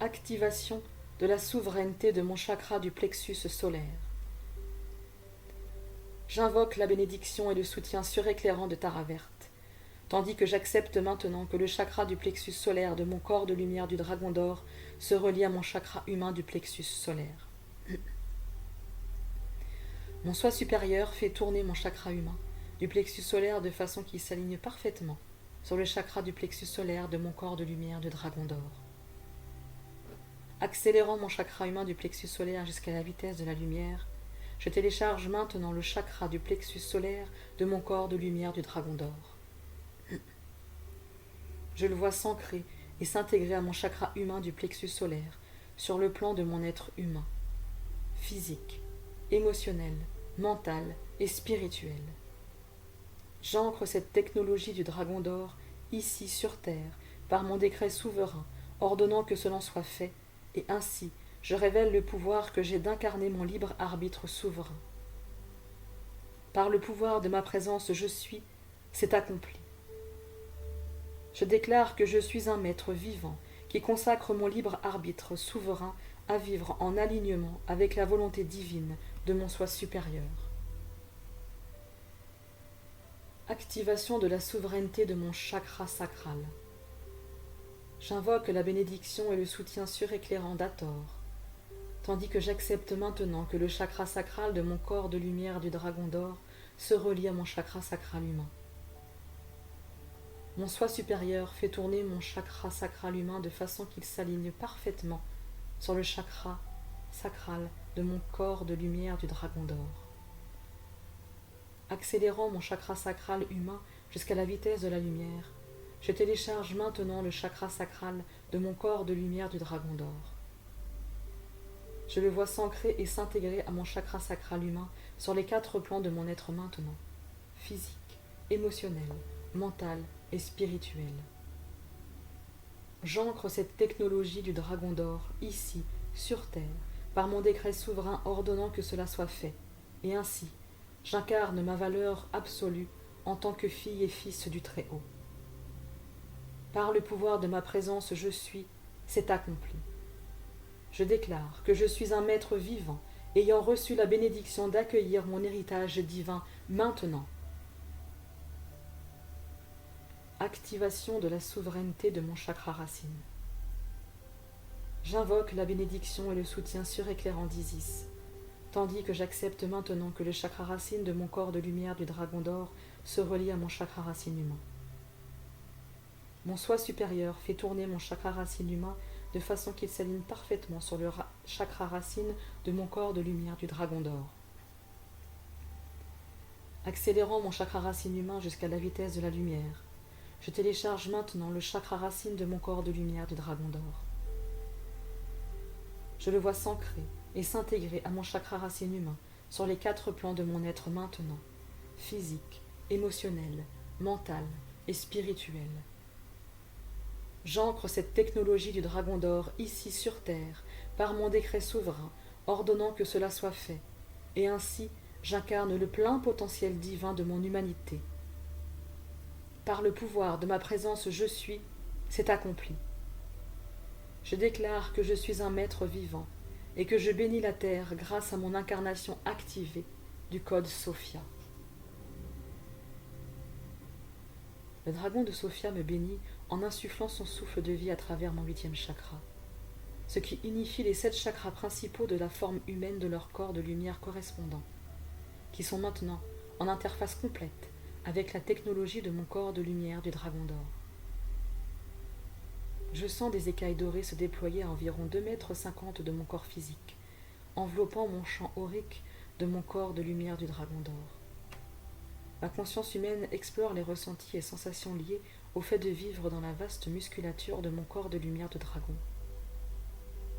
Activation de la souveraineté de mon chakra du plexus solaire. J'invoque la bénédiction et le soutien suréclairant de Tara Verte, tandis que j'accepte maintenant que le chakra du plexus solaire de mon corps de lumière du dragon d'or se relie à mon chakra humain du plexus solaire. Mon soi supérieur fait tourner mon chakra humain du plexus solaire de façon qu'il s'aligne parfaitement sur le chakra du plexus solaire de mon corps de lumière de dragon d'or. Accélérant mon chakra humain du plexus solaire jusqu'à la vitesse de la lumière, je télécharge maintenant le chakra du plexus solaire de mon corps de lumière du dragon d'or. Je le vois s'ancrer et s'intégrer à mon chakra humain du plexus solaire sur le plan de mon être humain, physique, émotionnel, mental et spirituel. J'ancre cette technologie du dragon d'or ici sur terre par mon décret souverain, ordonnant que cela soit fait, et ainsi je révèle le pouvoir que j'ai d'incarner mon libre arbitre souverain. Par le pouvoir de ma présence je suis, c'est accompli. Je déclare que je suis un maître vivant qui consacre mon libre arbitre souverain à vivre en alignement avec la volonté divine de mon soi supérieur. Activation de la souveraineté de mon chakra sacral. J'invoque la bénédiction et le soutien suréclairant d'Hathor, tandis que j'accepte maintenant que le chakra sacral de mon corps de lumière du dragon d'or se relie à mon chakra sacral humain. Mon soi supérieur fait tourner mon chakra sacral humain de façon qu'il s'aligne parfaitement sur le chakra sacral de mon corps de lumière du dragon d'or. Accélérant mon chakra sacral humain jusqu'à la vitesse de la lumière, je télécharge maintenant le chakra sacral de mon corps de lumière du dragon d'or. Je le vois s'ancrer et s'intégrer à mon chakra sacral humain sur les 4 plans de mon être maintenant, physique, émotionnel, mental et spirituel. J'ancre cette technologie du dragon d'or ici, sur terre, par mon décret souverain ordonnant que cela soit fait, et ainsi, j'incarne ma valeur absolue en tant que fille et fils du Très-Haut. Par le pouvoir de ma présence, je suis, c'est accompli. Je déclare que je suis un maître vivant, ayant reçu la bénédiction d'accueillir mon héritage divin maintenant. Activation de la souveraineté de mon chakra racine. J'invoque la bénédiction et le soutien suréclairant d'Isis, tandis que j'accepte maintenant que le chakra racine de mon corps de lumière du dragon d'or se relie à mon chakra racine humain. Mon soi supérieur fait tourner mon chakra racine humain de façon qu'il s'aligne parfaitement sur le chakra racine de mon corps de lumière du dragon d'or. Accélérant mon chakra racine humain jusqu'à la vitesse de la lumière, je télécharge maintenant le chakra racine de mon corps de lumière du dragon d'or. Je le vois s'ancrer et s'intégrer à mon chakra racine humain sur les 4 plans de mon être maintenant, physique, émotionnel, mental et spirituel. J'ancre cette technologie du dragon d'or ici sur terre par mon décret souverain ordonnant que cela soit fait, et ainsi j'incarne le plein potentiel divin de mon humanité. Par le pouvoir de ma présence je suis, c'est accompli. Je déclare que je suis un maître vivant et que je bénis la terre grâce à mon incarnation activée du code Sophia. Le dragon de Sophia me bénit en insufflant son souffle de vie à travers mon 8e chakra, ce qui unifie les 7 chakras principaux de la forme humaine de leur corps de lumière correspondant, qui sont maintenant en interface complète avec la technologie de mon corps de lumière du dragon d'or. Je sens des écailles dorées se déployer à environ 2,50 m de mon corps physique, enveloppant mon champ aurique de mon corps de lumière du dragon d'or. Ma conscience humaine explore les ressentis et sensations liés au fait de vivre dans la vaste musculature de mon corps de lumière de dragon.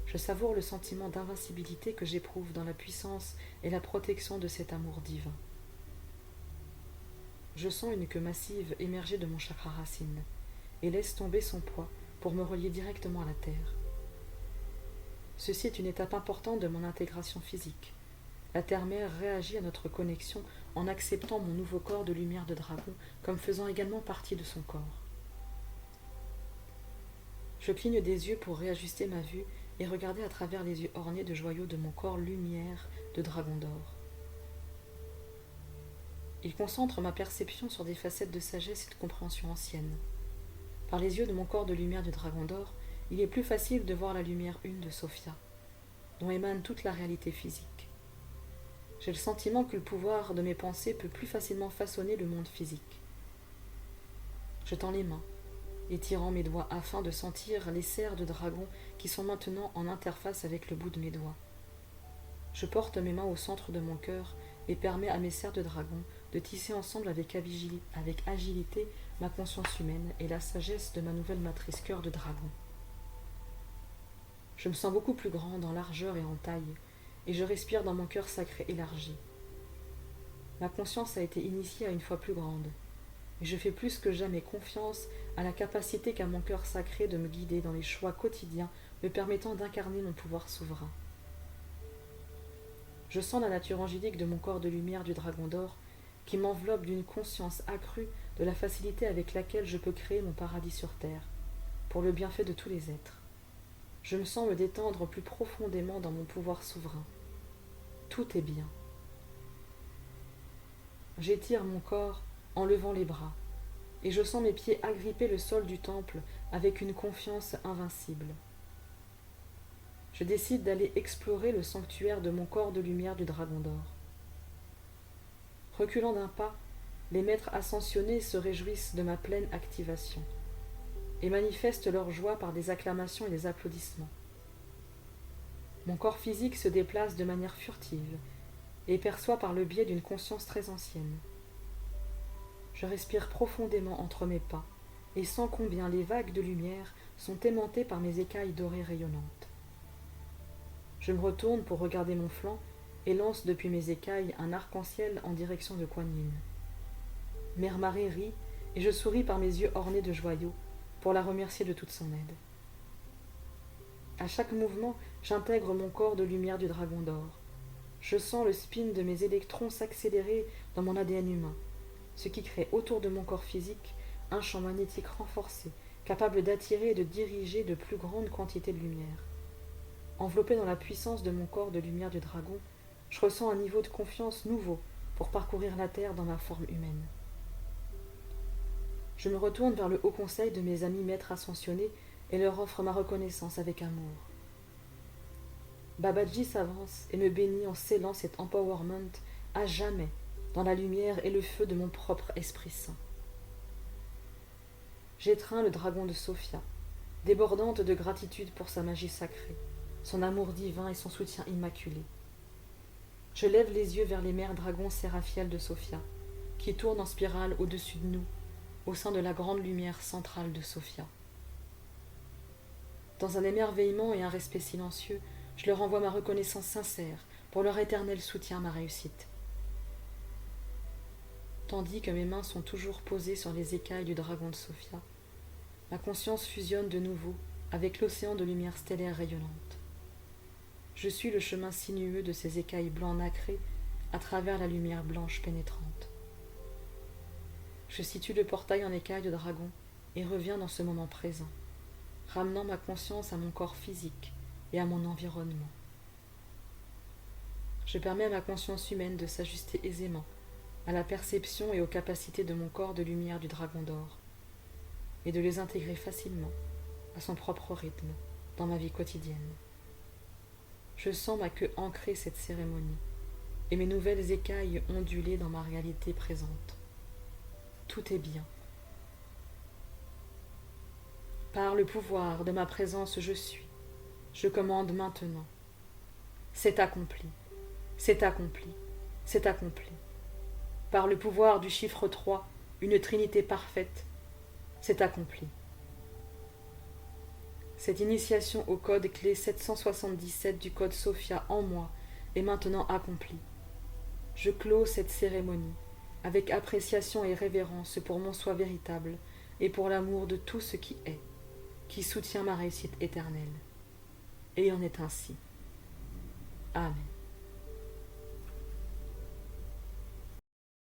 Je savoure le sentiment d'invincibilité que j'éprouve dans la puissance et la protection de cet amour divin. Je sens une queue massive émerger de mon chakra racine et laisse tomber son poids pour me relier directement à la terre. Ceci est une étape importante de mon intégration physique. La terre-mère réagit à notre connexion en acceptant mon nouveau corps de lumière de dragon comme faisant également partie de son corps. Je cligne des yeux pour réajuster ma vue et regarder à travers les yeux ornés de joyaux de mon corps lumière de dragon d'or. Il concentre ma perception sur des facettes de sagesse et de compréhension ancienne. Par les yeux de mon corps de lumière du dragon d'or, il est plus facile de voir la lumière une de Sophia, dont émane toute la réalité physique. J'ai le sentiment que le pouvoir de mes pensées peut plus facilement façonner le monde physique. Je tends les mains, étirant mes doigts afin de sentir les serres de dragon qui sont maintenant en interface avec le bout de mes doigts. Je porte mes mains au centre de mon cœur et permets à mes serres de dragon de tisser ensemble avec agilité ma conscience humaine et la sagesse de ma nouvelle matrice cœur de dragon. Je me sens beaucoup plus grande en largeur et en taille, et je respire dans mon cœur sacré élargi. Ma conscience a été initiée à une foi plus grande, et je fais plus que jamais confiance à la capacité qu'a mon cœur sacré de me guider dans les choix quotidiens me permettant d'incarner mon pouvoir souverain. Je sens la nature angélique de mon corps de lumière du dragon d'or qui m'enveloppe d'une conscience accrue de la facilité avec laquelle je peux créer mon paradis sur terre, pour le bienfait de tous les êtres. Je me sens me détendre plus profondément dans mon pouvoir souverain. Tout est bien. J'étire mon corps en levant les bras, et je sens mes pieds agripper le sol du temple avec une confiance invincible. Je décide d'aller explorer le sanctuaire de mon corps de lumière du dragon d'or. Reculant d'un pas, les maîtres ascensionnés se réjouissent de ma pleine activation et manifestent leur joie par des acclamations et des applaudissements. Mon corps physique se déplace de manière furtive et perçoit par le biais d'une conscience très ancienne. Je respire profondément entre mes pas et sens combien les vagues de lumière sont aimantées par mes écailles dorées rayonnantes. Je me retourne pour regarder mon flanc et lance depuis mes écailles un arc-en-ciel en direction de Kuan Yin. Mère Marée rit et je souris par mes yeux ornés de joyaux pour la remercier de toute son aide. À chaque mouvement, j'intègre mon corps de lumière du dragon d'or. Je sens le spin de mes électrons s'accélérer dans mon ADN humain, ce qui crée autour de mon corps physique un champ magnétique renforcé, capable d'attirer et de diriger de plus grandes quantités de lumière. Enveloppé dans la puissance de mon corps de lumière du dragon, je ressens un niveau de confiance nouveau pour parcourir la terre dans ma forme humaine. Je me retourne vers le haut conseil de mes amis maîtres ascensionnés et leur offre ma reconnaissance avec amour. Babaji s'avance et me bénit en scellant cet empowerment à jamais dans la lumière et le feu de mon propre Esprit Saint. J'étreins le dragon de Sophia, débordante de gratitude pour sa magie sacrée, son amour divin et son soutien immaculé. Je lève les yeux vers les mères dragons séraphielles de Sophia, qui tournent en spirale au-dessus de nous, au sein de la grande lumière centrale de Sophia. Dans un émerveillement et un respect silencieux, je leur envoie ma reconnaissance sincère pour leur éternel soutien à ma réussite. Tandis que mes mains sont toujours posées sur les écailles du dragon de Sophia, ma conscience fusionne de nouveau avec l'océan de lumière stellaire rayonnante. Je suis le chemin sinueux de ces écailles blancs nacrés à travers la lumière blanche pénétrante. Je situe le portail en écailles de dragon et reviens dans ce moment présent, ramenant ma conscience à mon corps physique et à mon environnement. Je permets à ma conscience humaine de s'ajuster aisément à la perception et aux capacités de mon corps de lumière du dragon d'or, et de les intégrer facilement à son propre rythme dans ma vie quotidienne. Je sens ma queue ancrer cette cérémonie, et mes nouvelles écailles onduler dans ma réalité présente. Tout est bien. Par le pouvoir de ma présence je suis. Je commande maintenant. C'est accompli. C'est accompli. C'est accompli. Par le pouvoir du chiffre 3, une trinité parfaite, c'est accompli. Cette initiation au code clé 777 du code Sophia en moi est maintenant accomplie. Je clôt cette cérémonie avec appréciation et révérence pour mon soi véritable et pour l'amour de tout ce qui est, qui soutient ma réussite éternelle. Et il en est ainsi. Amen.